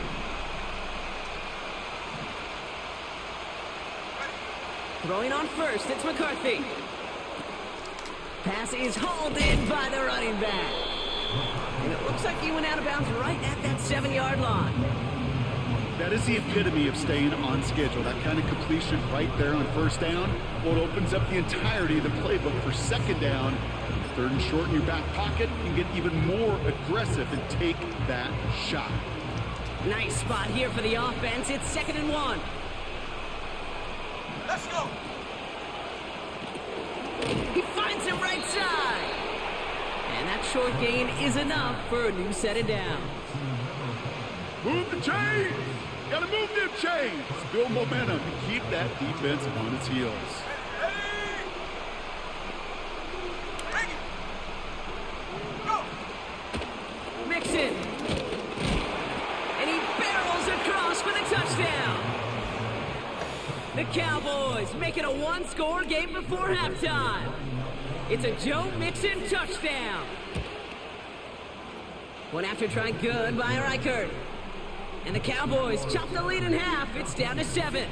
Throwing on first, it's McCarthy. Pass is hauled in by the running back. And it looks like he went out of bounds right at that 7-yard line. That is the epitome of staying on schedule. That kind of completion right there on first down. Well, it opens up the entirety of the playbook for second down. 3rd and short in your back pocket. You can get even more aggressive and take that shot. Nice spot here for the offense. It's 2nd and 1. Let's go. He finds him right side. And that short gain is enough for a new set of downs. Move the chains! Gotta move them chains! Build momentum and keep that defense on its heels. The Cowboys make it a one-score game before halftime. It's a Joe Mixon touchdown. One after try good by Reichert. And the Cowboys chop the lead in half. It's down to 7.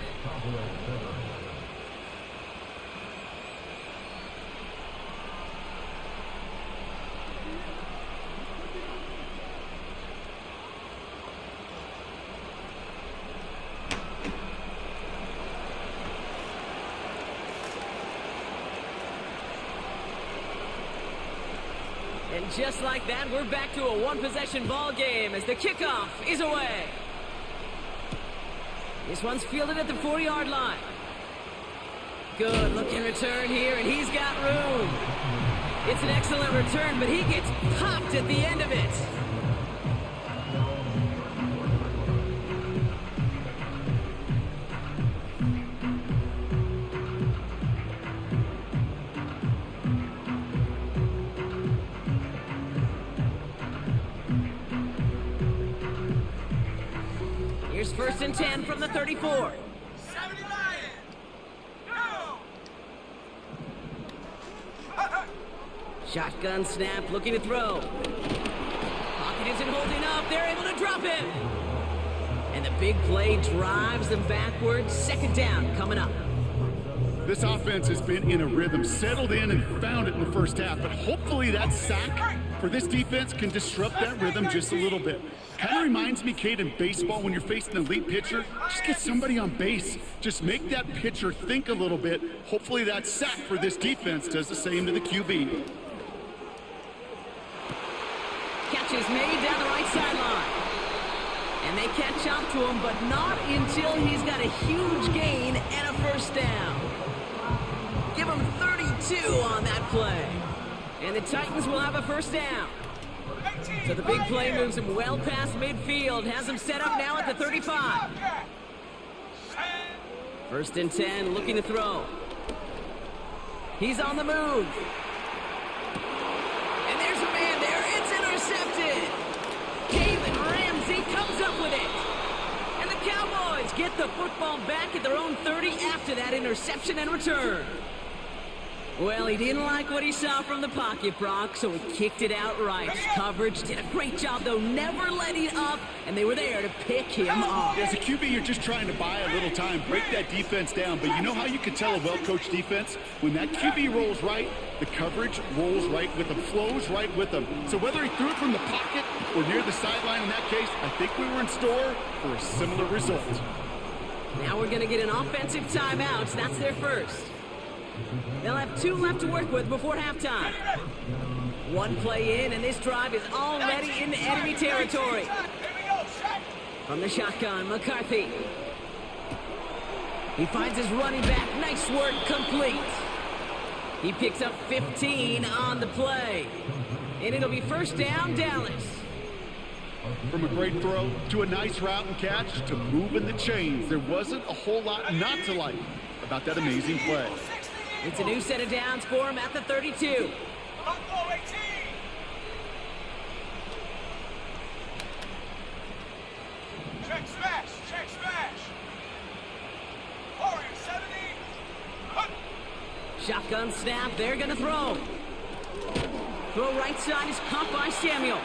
And just like that, we're back to a one-possession ball game as the kickoff is away. This one's fielded at the 4-yard line. Good looking return here, and he's got room. It's an excellent return, but he gets popped at the end of it. Here's 1st and 10 from the 34. 70 Lions. Go. Shotgun snap, looking to throw. Pocket isn't holding up. They're able to drop him. And the big play drives them backwards. 2nd down coming up. This offense has been in a rhythm, settled in and found it in the first half, but hopefully that sack for this defense can disrupt that rhythm just a little bit. Kind of reminds me, Kate, in baseball when you're facing an elite pitcher, just get somebody on base. Just make that pitcher think a little bit. Hopefully that sack for this defense does the same to the QB. Catch is made down the right sideline. And they catch up to him, but not until he's got a huge gain and a 1st down. Give him 32 on that play. And the Titans will have a 1st down. So the big play moves him well past midfield. Has him set up now at the 35. 1st and 10, looking to throw. He's on the move. And there's a man there. It's intercepted. Jalen Ramsey comes up with it. And the Cowboys get the football back at their own 30 after that interception and return. Well, he didn't like what he saw from the pocket, Brock, so he kicked it outright. Coverage did a great job, though, never letting up, and they were there to pick him off. As a QB, you're just trying to buy a little time, break that defense down, but you know how you can tell a well-coached defense? When that QB rolls right, the coverage rolls right with him, flows right with him. So whether he threw it from the pocket or near the sideline in that case, I think we were in store for a similar result. Now we're going to get an offensive timeout. That's their first. They'll have 2 left to work with before halftime. 1 play in, and this drive is already into enemy territory. From the shotgun, McCarthy. He finds his running back. Nice work, complete. He picks up 15 on the play. And it'll be 1st down, Dallas. From a great throw to a nice route and catch to moving the chains, there wasn't a whole lot not to like about that amazing play. It's a new set of downs for him at the 32. Check smash, check smash. Warrior 70. Hut. Shotgun snap, they're gonna throw. Throw right side is caught by Samuel.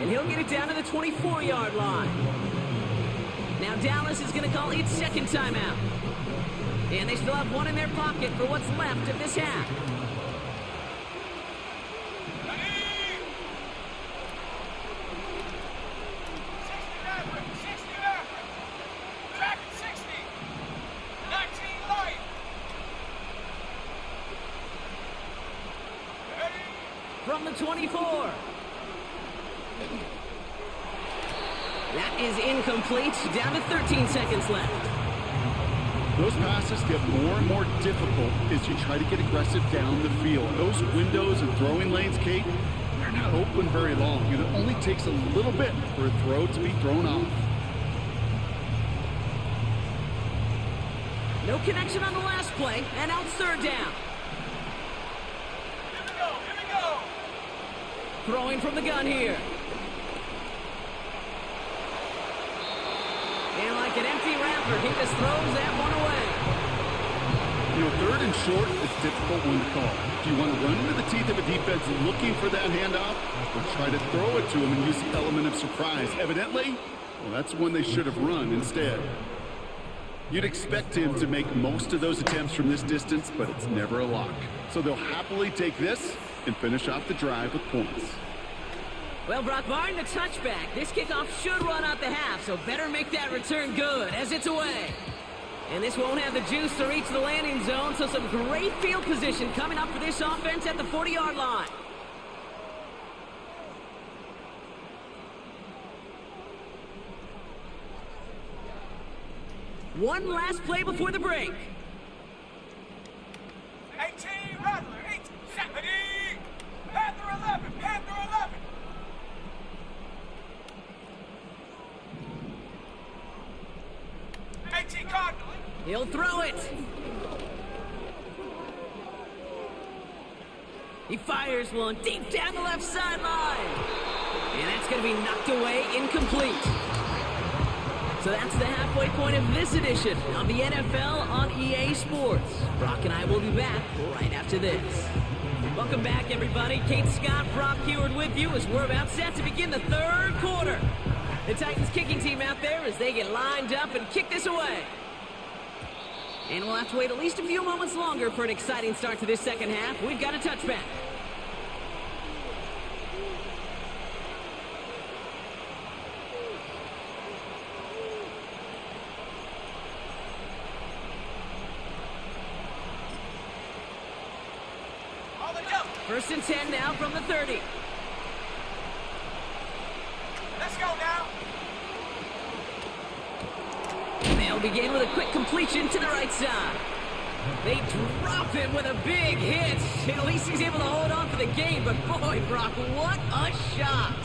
And he'll get it down to the 24-yard line. Now Dallas is gonna call its 2nd timeout. And they still have 1 in their pocket for what's left of this half. From the 24. That is incomplete. Down to 13 seconds left. Those passes get more and more difficult as you try to get aggressive down the field. Those windows and throwing lanes, Kate, they're not open very long. It only takes a little bit for a throw to be thrown off. No connection on the last play, and now it's 3rd down. Here we go, here we go. Throwing from the gun here. And like an empty wrapper, he just throws that one away. You know, third and short is a difficult one to call. Do you want to run into the teeth of a defense looking for that handoff, or try to throw it to him and use the element of surprise? Evidently, well, that's one they should have run instead. You'd expect him to make most of those attempts from this distance, but it's never a lock. So they'll happily take this and finish off the drive with points. Well, Brock, barring the touchback, this kickoff should run out the half, so better make that return good as it's away. And this won't have the juice to reach the landing zone, so some great field position coming up for this offense at the 40-yard line. One last play before the break. 18, Rattler, 8, 70. Panther 11, Panther 11. Cardinal. He'll throw it. He fires one deep down the left sideline. And that's going to be knocked away, incomplete. So that's the halfway point of this edition of the NFL on EA Sports. Brock and I will be back right after this. Welcome back, everybody. Kate Scott, Brock Heward with you as we're about set to begin the third quarter. The Titans kicking team out there as they get lined up and kick this away. And we'll have to wait at least a few moments longer for an exciting start to this second half. We've got a touchback. First and 10 now from the 30. Let's go now. They'll begin with a quick completion to the right side. They drop him with a big hit. At least he's able to hold on for the game, but boy, Brock, what a shot.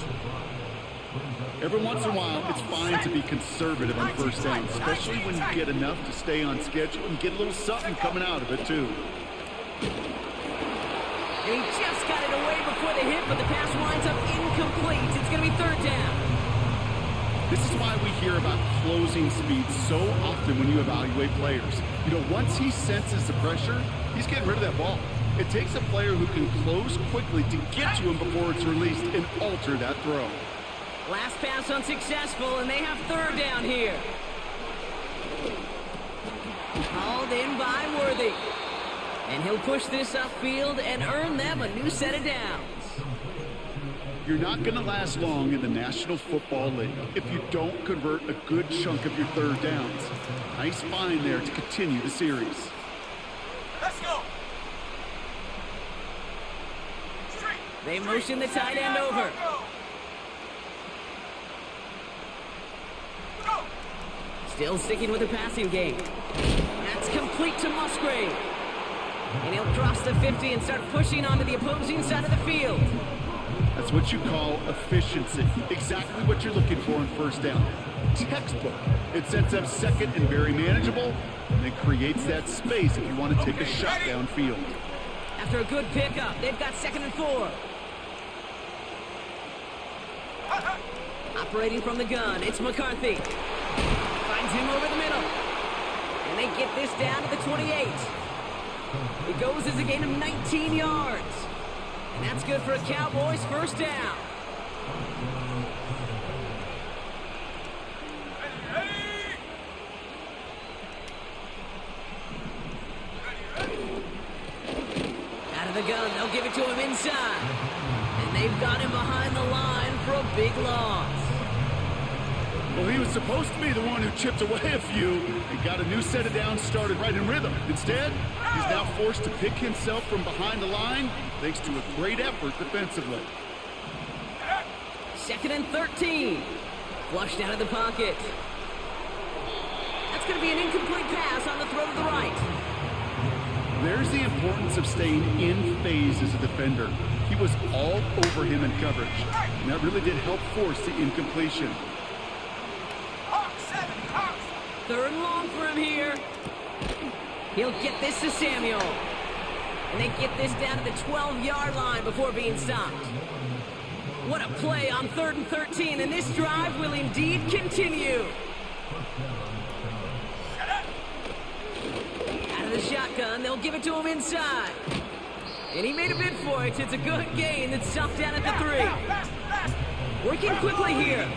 Every once in a while, it's fine to be conservative on first down, especially when you get enough to stay on schedule and get a little something coming out of it, too. He just got it away before the hit, but the pass winds up incomplete. It's going to be third down. This is why we hear about closing speed so often when you evaluate players. You know, once he senses the pressure, he's getting rid of that ball. It takes a player who can close quickly to get to him before it's released and alter that throw. Last pass unsuccessful, and they have third down here. Hauled in by Worthy. And he'll push this upfield and earn them a new set of downs. You're not going to last long in the National Football League if you don't convert a good chunk of your third downs. Nice find there to continue the series. Let's go. They motion the tight end over. Still sticking with the passing game. That's complete to Musgrave. And he'll cross the 50 and start pushing onto the opposing side of the field. That's what you call efficiency. Exactly what you're looking for in first down. Textbook. It sets up second and very manageable, and it creates that space if you want to take a shot downfield. After a good pickup, they've got 2nd and 4. Operating from the gun, it's McCarthy. Finds him over the middle. And they get this down to the 28. It goes as a gain of 19 yards. And that's good for a Cowboys first down. Out of the gun, they'll give it to him inside. And they've got him behind the line for a big loss. Well, he was supposed to be the one who chipped away a few and got a new set of downs started right in rhythm. Instead, he's now forced to pick himself from behind the line thanks to a great effort defensively. 2nd and 13. Flushed out of the pocket. That's going to be an incomplete pass on the throw to the right. There's the importance of staying in phase as a defender. He was all over him in coverage, and that really did help force the incompletion. 3rd and long for him here. He'll get this to Samuel. And they get this down to the 12-yard line before being stopped. What a play on 3rd and 13, and this drive will indeed continue. Out of the shotgun, they'll give it to him inside. And he made a bid for it. It's a good gain that's stuffed down at the 3. Working quickly here.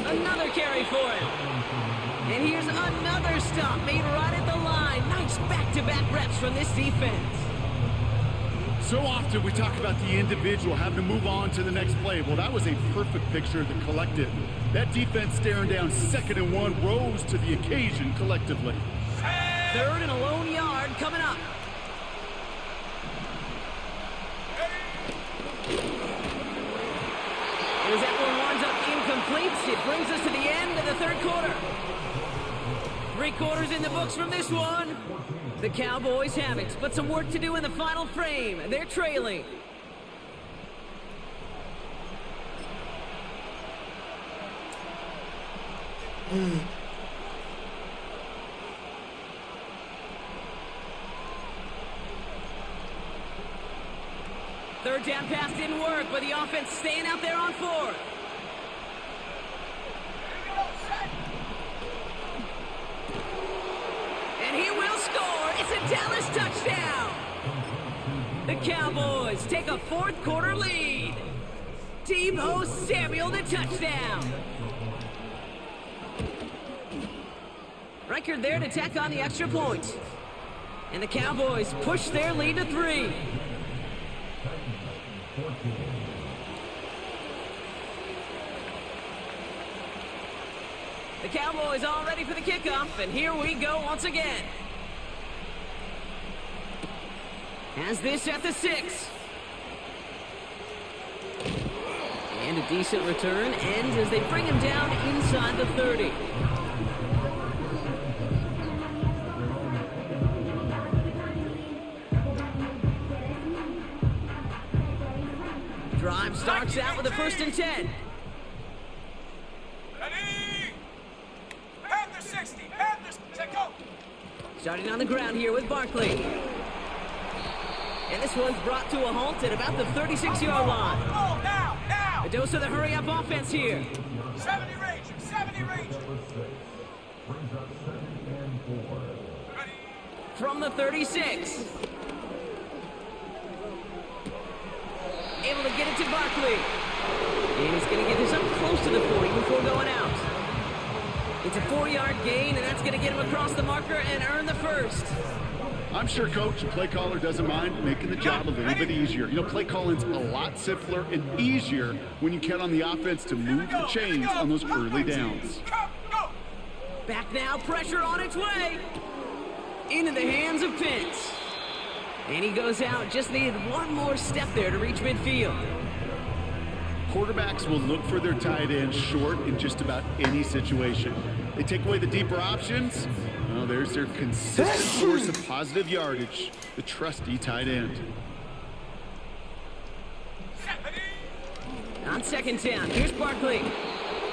Another carry for him. And here's another stop made right at the line. Nice back-to-back reps from this defense. So often we talk about the individual having to move on to the next play. Well, that was a perfect picture of the collective. That defense staring down 2nd and 1 rose to the occasion collectively. 3rd and a lone yard coming up. As that one winds up incomplete, it brings us to the end of the 3rd quarter. 3 quarters in the books from this one. The Cowboys have it, but some work to do in the final frame. They're trailing. Third down pass didn't work, but the offense staying out there on 4th. And he will score. It's a Dallas touchdown. The Cowboys take a 4th quarter lead. Deebo Samuel the touchdown. Reichard there to tack on the extra point. And the Cowboys push their lead to 3. The Cowboys all ready for the kickoff, and here we go once again. Has this at the 6. And a decent return ends as they bring him down inside the 30. Drive starts out with a 1st and 10. Starting on the ground here with Barkley. And this one's brought to a halt at about the 36-yard line. A dose of the hurry-up offense here. 70 range, 70 range. From the 36. Able to get it to Barkley. And he's going to get this up close to the 40 before going out. It's a 4-yard gain, and that's going to get him across the marker and earn the 1st. I'm sure coach and play caller doesn't mind making the job a little bit easier. You know, play calling's a lot simpler and easier when you count on the offense to move the chains on those early downs. Back now, pressure on its way. Into the hands of Pitts. And he goes out, just needed one more step there to reach midfield. Quarterbacks will look for their tight end short in just about any situation. They take away the deeper options. Well, there's their consistent source of positive yardage, the trusty tight end. On 2nd down, here's Barkley.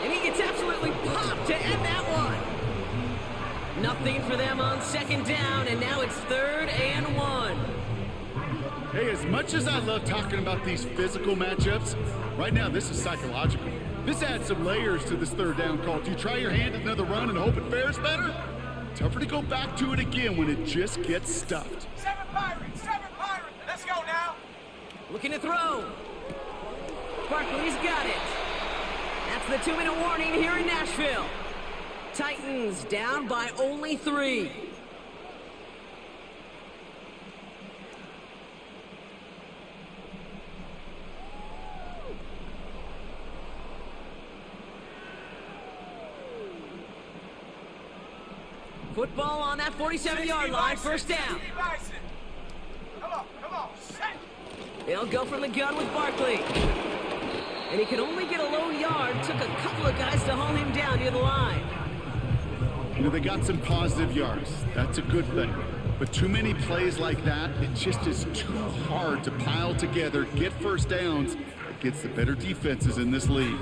And he gets absolutely popped to end that one. Nothing for them on 2nd down, and now it's 3rd and 1. Hey, as much as I love talking about these physical matchups, right now this is psychological. This adds some layers to this 3rd down call. Do you try your hand at another run and hope it fares better? Tougher to go back to it again when it just gets stuffed. 7 Pirates, 7 Pirates. Let's go now. Looking to throw. Barkley's got it. That's the 2-minute warning here in Nashville. Titans down by only 3. Football on that 47-yard line, 1st down. Come on, set. They'll go from the gun with Barkley. And he can only get a lone yard. Took a couple of guys to haul him down near the line. You know, they got some positive yards. That's a good thing. But too many plays like that, it just is too hard to pile together, get 1st downs against the better defenses in this league.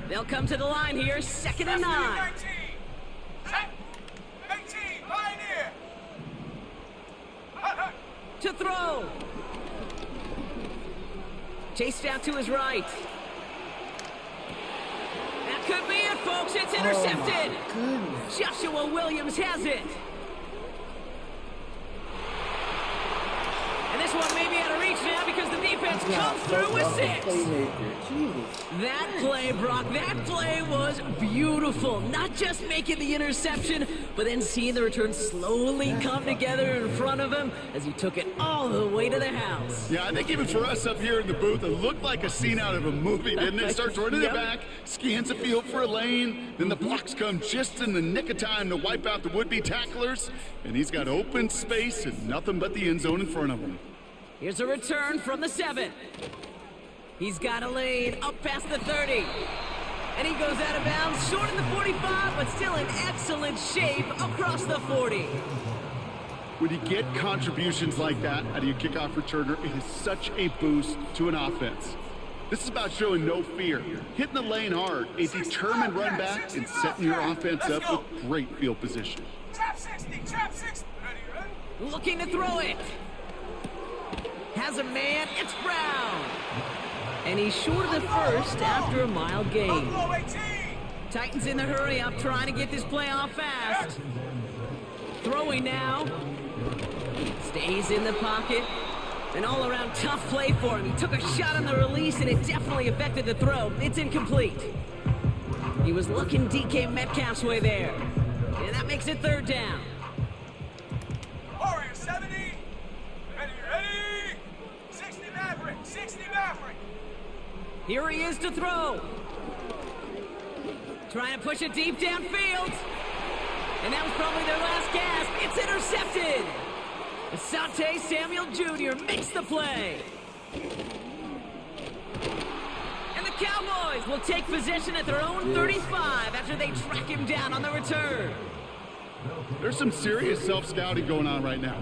They'll come to the line here, 2nd and 9. 18, Pioneer. To throw. Chased out to his right. folks. It's intercepted. Oh, goodness. Joshua Williams has it. And this one may be out of reach now because the defense comes through with 6. That play, Brock, that play was beautiful. Not just making the interception, but then seeing the return slowly come together in front of him as he took it all the way to the house. Yeah, I think even for us up here in the booth, it looked like a scene out of a movie, didn't it? Starts running it back, scans the field for a lane, then the blocks come just in the nick of time to wipe out the would-be tacklers, and he's got open space and nothing but the end zone in front of him. Here's a return from the 7. He's got a lane up past the 30. And he goes out of bounds, short of the 45, but still in excellent shape across the 40. When you get contributions like that out of your kickoff returner, it is such a boost to an offense. This is about showing no fear, hitting the lane hard, a determined run back, and setting your offense up with great field position. Trap 60, trap 60. Ready? Looking to throw it. Has a man, it's Browne. And he's short of the first after a mild gain. Buffalo 18. Titans in the hurry up, trying to get this play off fast. Throwing now. Stays in the pocket. An all-around tough play for him. He took a shot on the release, and it definitely affected the throw. It's incomplete. He was looking DK Metcalf's way there. And that makes it 3rd down. Warrior 70. Ready, ready. 60 Maverick, 60 Maverick. Here he is to throw. Trying to push it deep downfield. And that was probably their last gasp. It's intercepted. Asante Samuel Jr. makes the play. And the Cowboys will take possession at their own 35 after they track him down on the return. There's some serious self-scouting going on right now.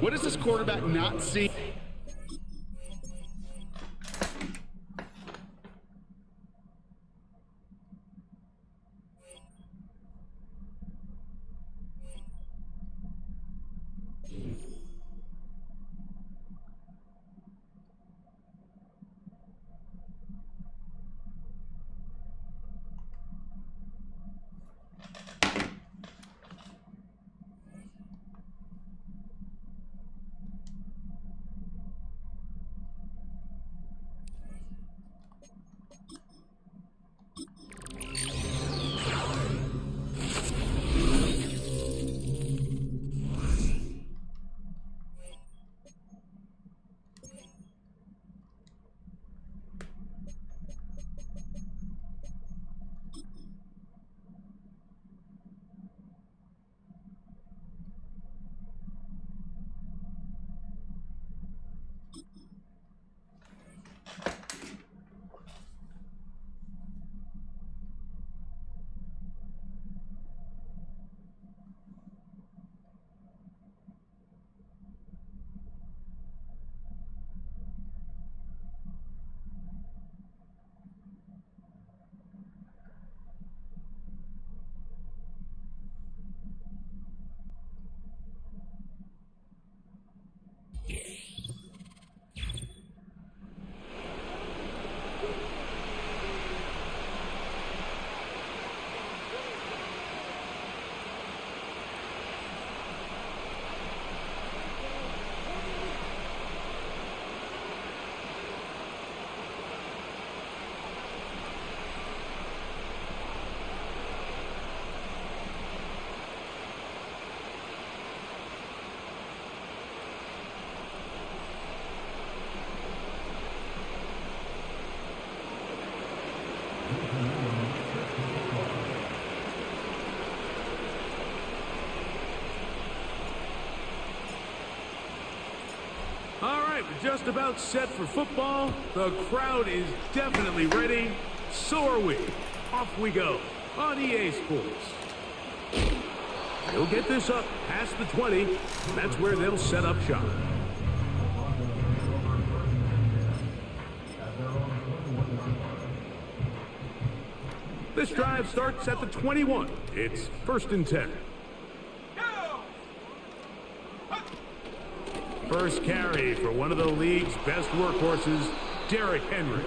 What does this quarterback not see? All right, we're just about set for football. The crowd is definitely ready. So are we. Off we go on EA Sports. He'll get this up past the 20. That's where they'll set up shop. This drive starts at the 21. It's 1st and 10. First carry for one of the league's best workhorses, Derrick Henry.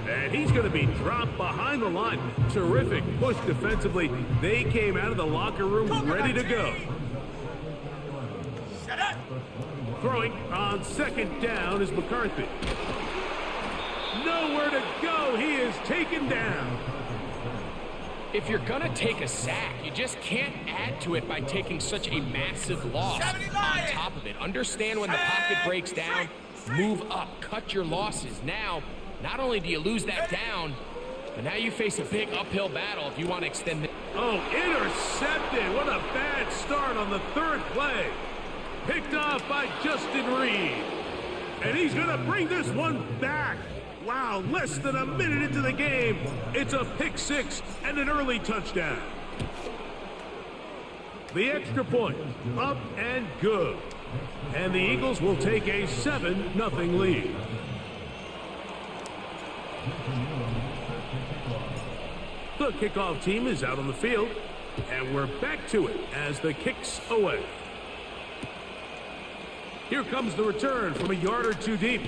And he's going to be dropped behind the line. Terrific push defensively. They came out of the locker room ready to go. Set up. Throwing on second down is McCarthy. Nowhere to go. He is taken down. If you're going to take a sack, you just can't add to it by taking such a massive loss on top of it. Understand when the pocket breaks down, move up, cut your losses. Now, not only do you lose that down, but now you face a big uphill battle if you want to extend the... Oh, intercepted. What a bad start on the third play. Picked off by Justin Reed. And he's going to bring this one back. Wow, less than a minute into the game. It's a pick six and an early touchdown. The extra point, up and good. And the Eagles will take a 7-0 lead. The kickoff team is out on the field, and we're back to it as the kick's away. Here comes the return from a yard or two deep.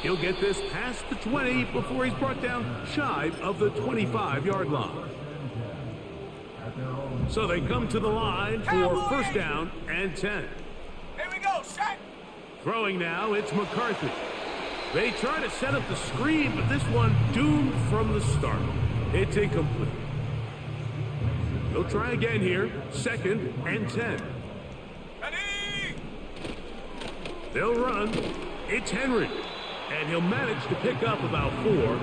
He'll get this past the 20 before he's brought down shy of the 25-yard line. So they come to the line for first down and 10. Here we go, set. Throwing now, it's McCarthy. They try to set up the screen, but this one doomed from the start. It's incomplete. They'll try again here, second and 10. Ready. They'll run. It's Henry. And he'll manage to pick up about 4.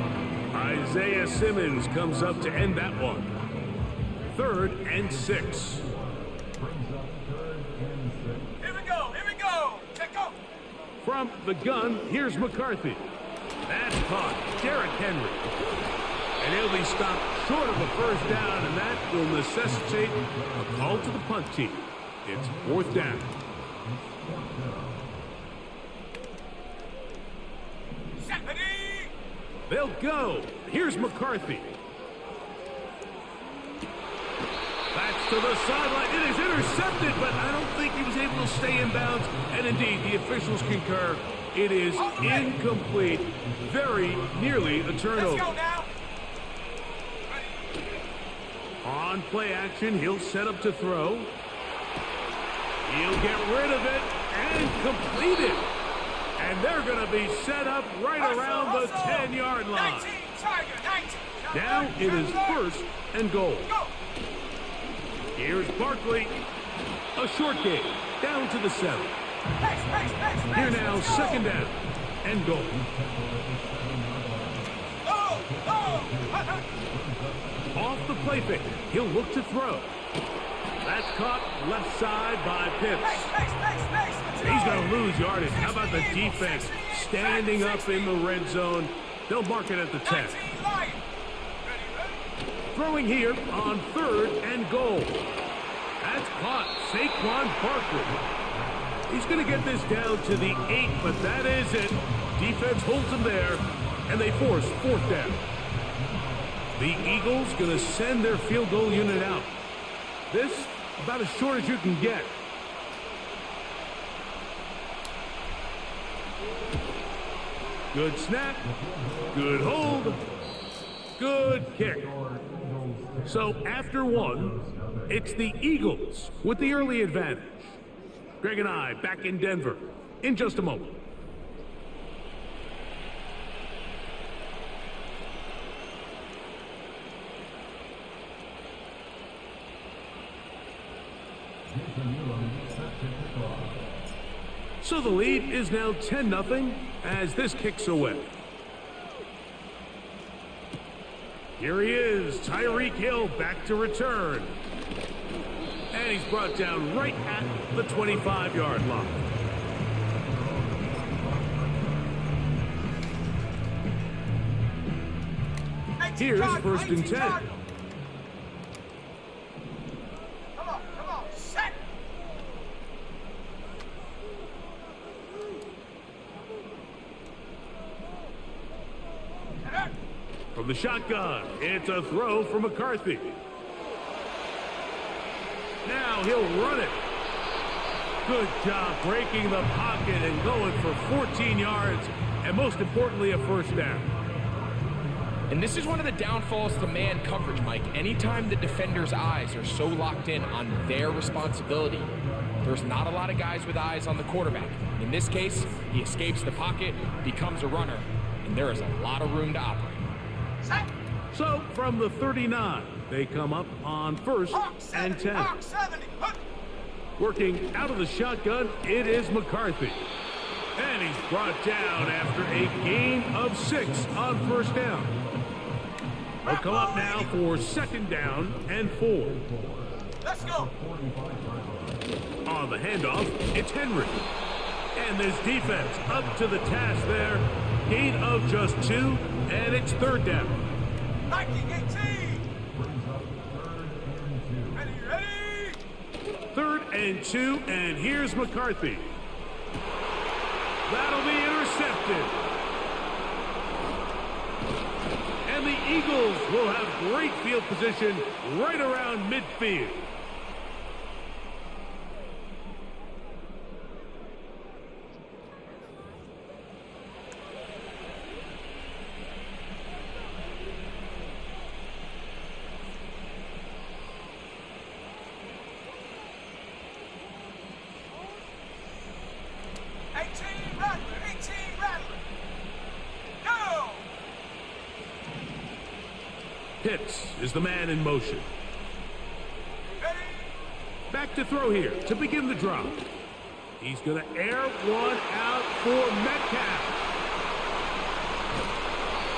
Isaiah Simmons comes up to end that one. 3rd and 6. Here we go, here we go. Check go. From the gun, here's McCarthy. That's caught. Derrick Henry. And he'll be stopped short of a first down, and that will necessitate a call to the punt team. It's 4th down. Set, ready. They'll go. Here's McCarthy. That's to the sideline. It is intercepted, but I don't think he was able to stay in bounds. And indeed, the officials concur. It is incomplete. Very nearly a turnover. Let's go now. On play action, he'll set up to throw. He'll get rid of it and complete it. And they're going to be set up right around the 10-yard line. 19, Tiger, 19. Now it is 1st and goal. Go. Here's Barkley. A short game, down to the 7. Pace. Here now, Let's go. 2nd down and goal. Off the play fake, he'll look to throw. That's caught left side by Pitts. He's going to lose yardage. How about the defense standing up in the red zone? They'll mark it at the 10. Throwing here on 3rd and goal. That's caught. Saquon Barkley. He's going to get this down to the 8, but that is it. Defense holds him there, and they force 4th down. The Eagles going to send their field goal unit out. This, about as short as you can get. Good snap. Good hold. Good kick. So after 1, it's the Eagles with the early advantage. Greg and I back in Denver in just a moment. So the lead is now 10-0 as this kicks away. Here he is, Tyreek Hill back to return. And he's brought down right at the 25-yard line. Here's 1st and 10. Come on, set. From the shotgun, it's a throw from McCarthy. Now he'll run it. Good job breaking the pocket and going for 14 yards. and most importantly, a first down. And this is one of the downfalls to man coverage, Mike. Anytime the defender's eyes are so locked in on their responsibility, there's not a lot of guys with eyes on the quarterback. In this case, he escapes the pocket, becomes a runner, and there is a lot of room to operate. So from the 39, they come up on first and 10. Working out of the shotgun, it is McCarthy. And he's brought down after a gain of 6 on first down. They'll come up now for second down and 4. Let's go. On the handoff, it's Henry. And this defense up to the task there. Gain of just 2, and it's third down. 1918. Ready. Third and 2, and here's McCarthy. That'll be intercepted. And the Eagles will have great field position right around midfield. Pitts is the man in motion. Back to throw here to begin the drop. He's going to air one out for Metcalf.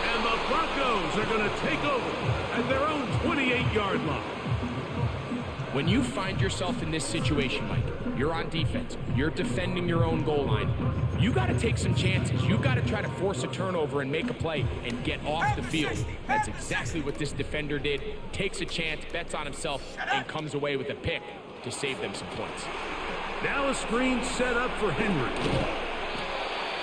And the Broncos are going to take over at their own 28-yard line. When you find yourself in this situation, Mike, you're on defense, you're defending your own goal line, you got to take some chances. You got to try to force a turnover and make a play and get off the field. That's exactly what this defender did. Takes a chance, bets on himself, and comes away with a pick to save them some points. Now a screen set up for Henry.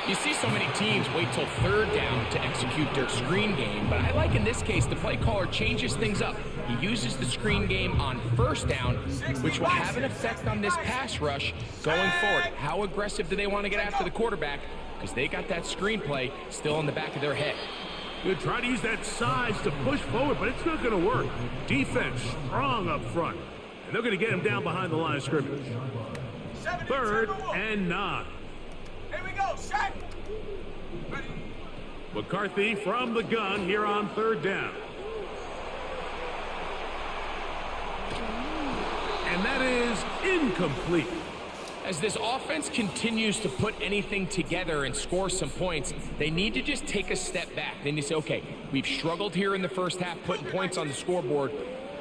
You see so many teams wait till third down to execute their screen game, but I like in this case the play caller changes things up. He uses the screen game on first down, which will have an effect on this pass rush going forward. How aggressive do they want to get after the quarterback? Because they got that screen play still in the back of their head. They'll try to use that size to push forward, but it's not going to work. Defense strong up front, and they're going to get him down behind the line of scrimmage. Third and 9. Here we go, set. Ready. McCarthy from the gun here on third down. And that is incomplete. As this offense continues to put anything together and score some points, they need to just take a step back. They need to say, okay, we've struggled here in the first half putting points on the scoreboard.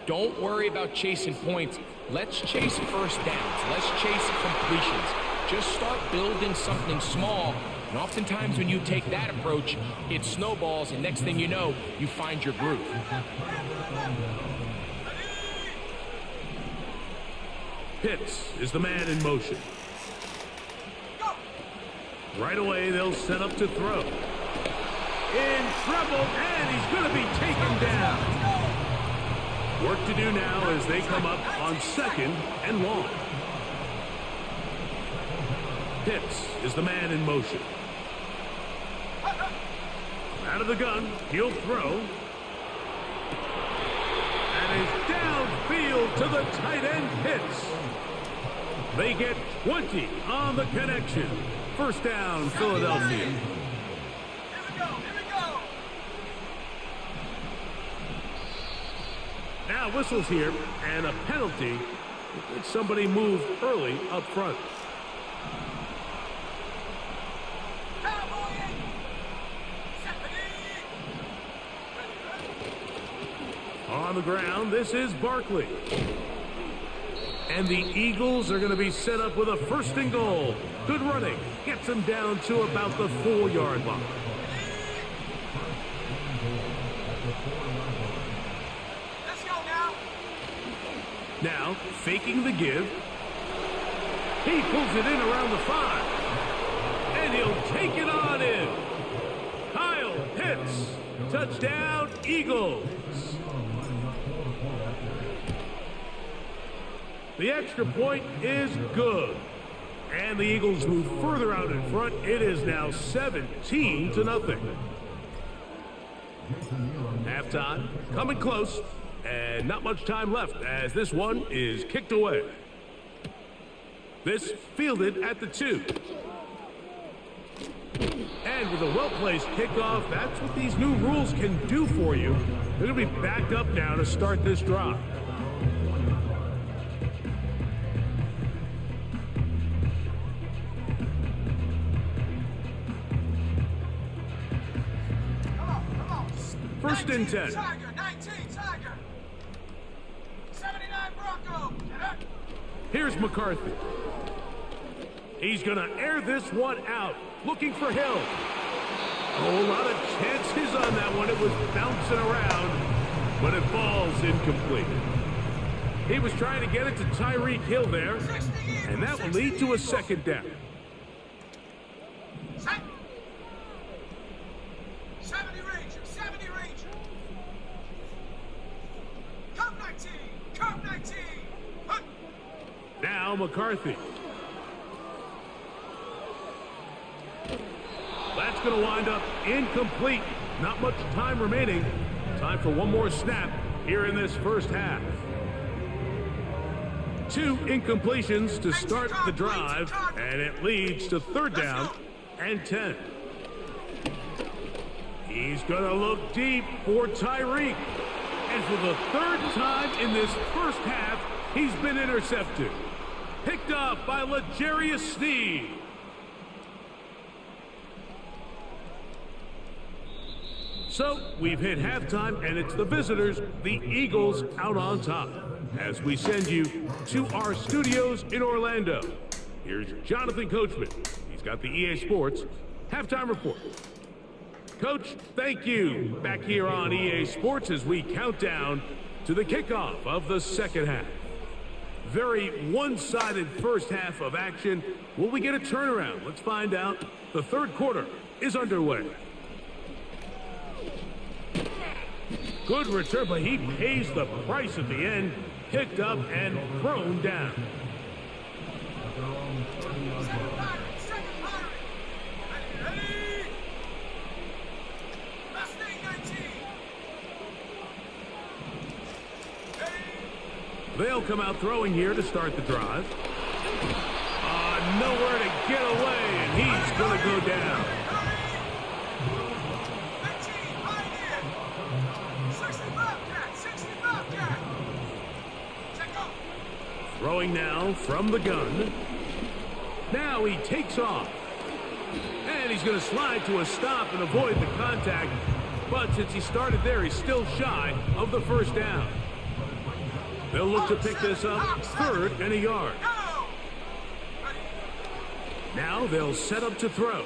Don't worry about chasing points. Let's chase first downs. Let's chase completions. Just start building something small. And oftentimes when you take that approach, it snowballs, and next thing you know, you find your groove. Pitts is the man in motion. Right away, they'll set up to throw. In trouble, and he's going to be taken down. Work to do now as they come up on second and long. Pitts is the man in motion. Out of the gun, he'll throw. And is downfield to the tight end, Pitts. They get 20 on the connection. First down, Philadelphia. Here we go. Now whistles here, and a penalty if somebody moved early up front. On the ground, this is Barkley. And the Eagles are going to be set up with a first and goal. Good running. Gets them down to about the 4-yard line. Let's go now. Now, faking the give. He pulls it in around the 5. And he'll take it on in. Kyle Pitts. Touchdown, Eagles. The extra point is good. And the Eagles move further out in front. It is now 17-0. Halftime coming close, and not much time left as this one is kicked away. This fielded at the 2. And with a well-placed kickoff, that's what these new rules can do for you. They're going to be backed up now to start this drive. First and 10. Tiger, 19, Tiger. 79 Bronco. Here's McCarthy. He's going to air this one out, looking for Hill. Oh, a lot of chances on that one. It was bouncing around, but it falls incomplete. He was trying to get it to Tyreek Hill there, and that will lead to a second down. 70 Ranger, 70 Ranger. Come 19, come 19. Hunt. Now McCarthy. That's going to wind up incomplete. Not much time remaining. Time for one more snap here in this first half. 2 incompletions to start the drive, and it leads to third down and 10. He's going to look deep for Tyreek. And for the third time in this first half, he's been intercepted. Picked off by L'Jarius Sneed. So we've hit halftime, and it's the visitors, the Eagles, out on top. As we send you to our studios in Orlando, here's Jonathan Coachman. He's got the EA Sports halftime report. Coach, thank you. Back here on EA Sports as we count down to the kickoff of the second half. Very one-sided first half of action. Will we get a turnaround? Let's find out. The third quarter is underway. Good return, but he pays the price at the end. Picked up and thrown down. Second pirate. Ready. Mustang 19. They'll come out throwing here to start the drive. Nowhere to get away, and he's going to go down. 15, Pioneer. 65 cat, 65 cat. Check out. Throwing now from the gun. Now he takes off. And he's going to slide to a stop and avoid the contact. But since he started there, he's still shy of the first down. They'll look to pick this up, third and a yard. Go. Ready. Now they'll set up to throw.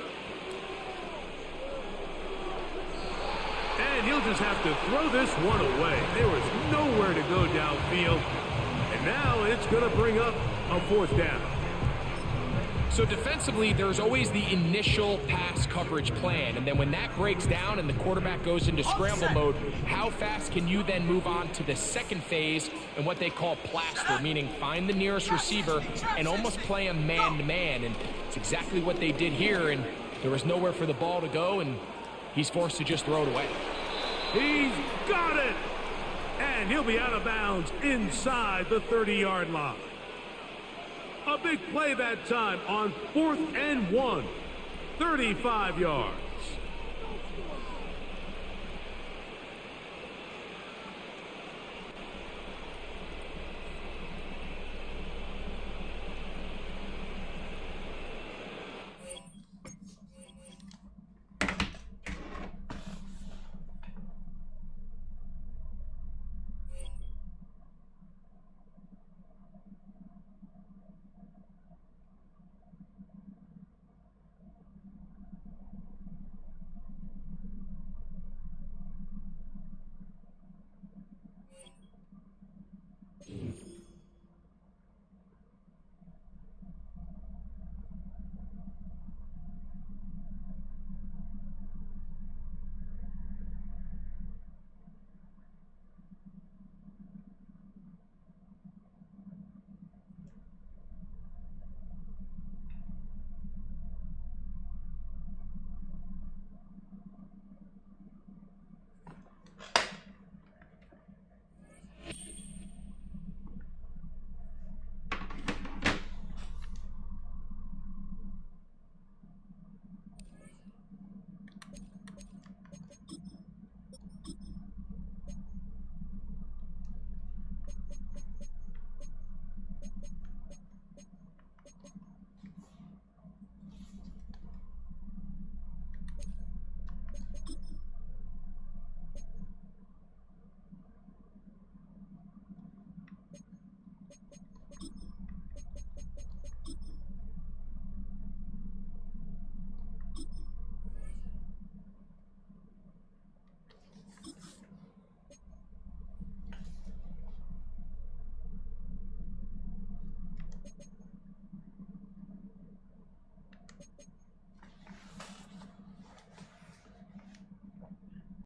And he'll just have to throw this one away. There was nowhere to go downfield. And now it's going to bring up a fourth down. So defensively, there's always the initial pass coverage plan. And then when that breaks down and the quarterback goes into scramble mode, how fast can you then move on to the second phase and what they call plaster, meaning find the nearest receiver and almost play him man-to-man. And it's exactly what they did here. And there was nowhere for the ball to go, and he's forced to just throw it away. He's got it! And he'll be out of bounds inside the 30-yard line. A big play that time on 4th and 1. 35 yards.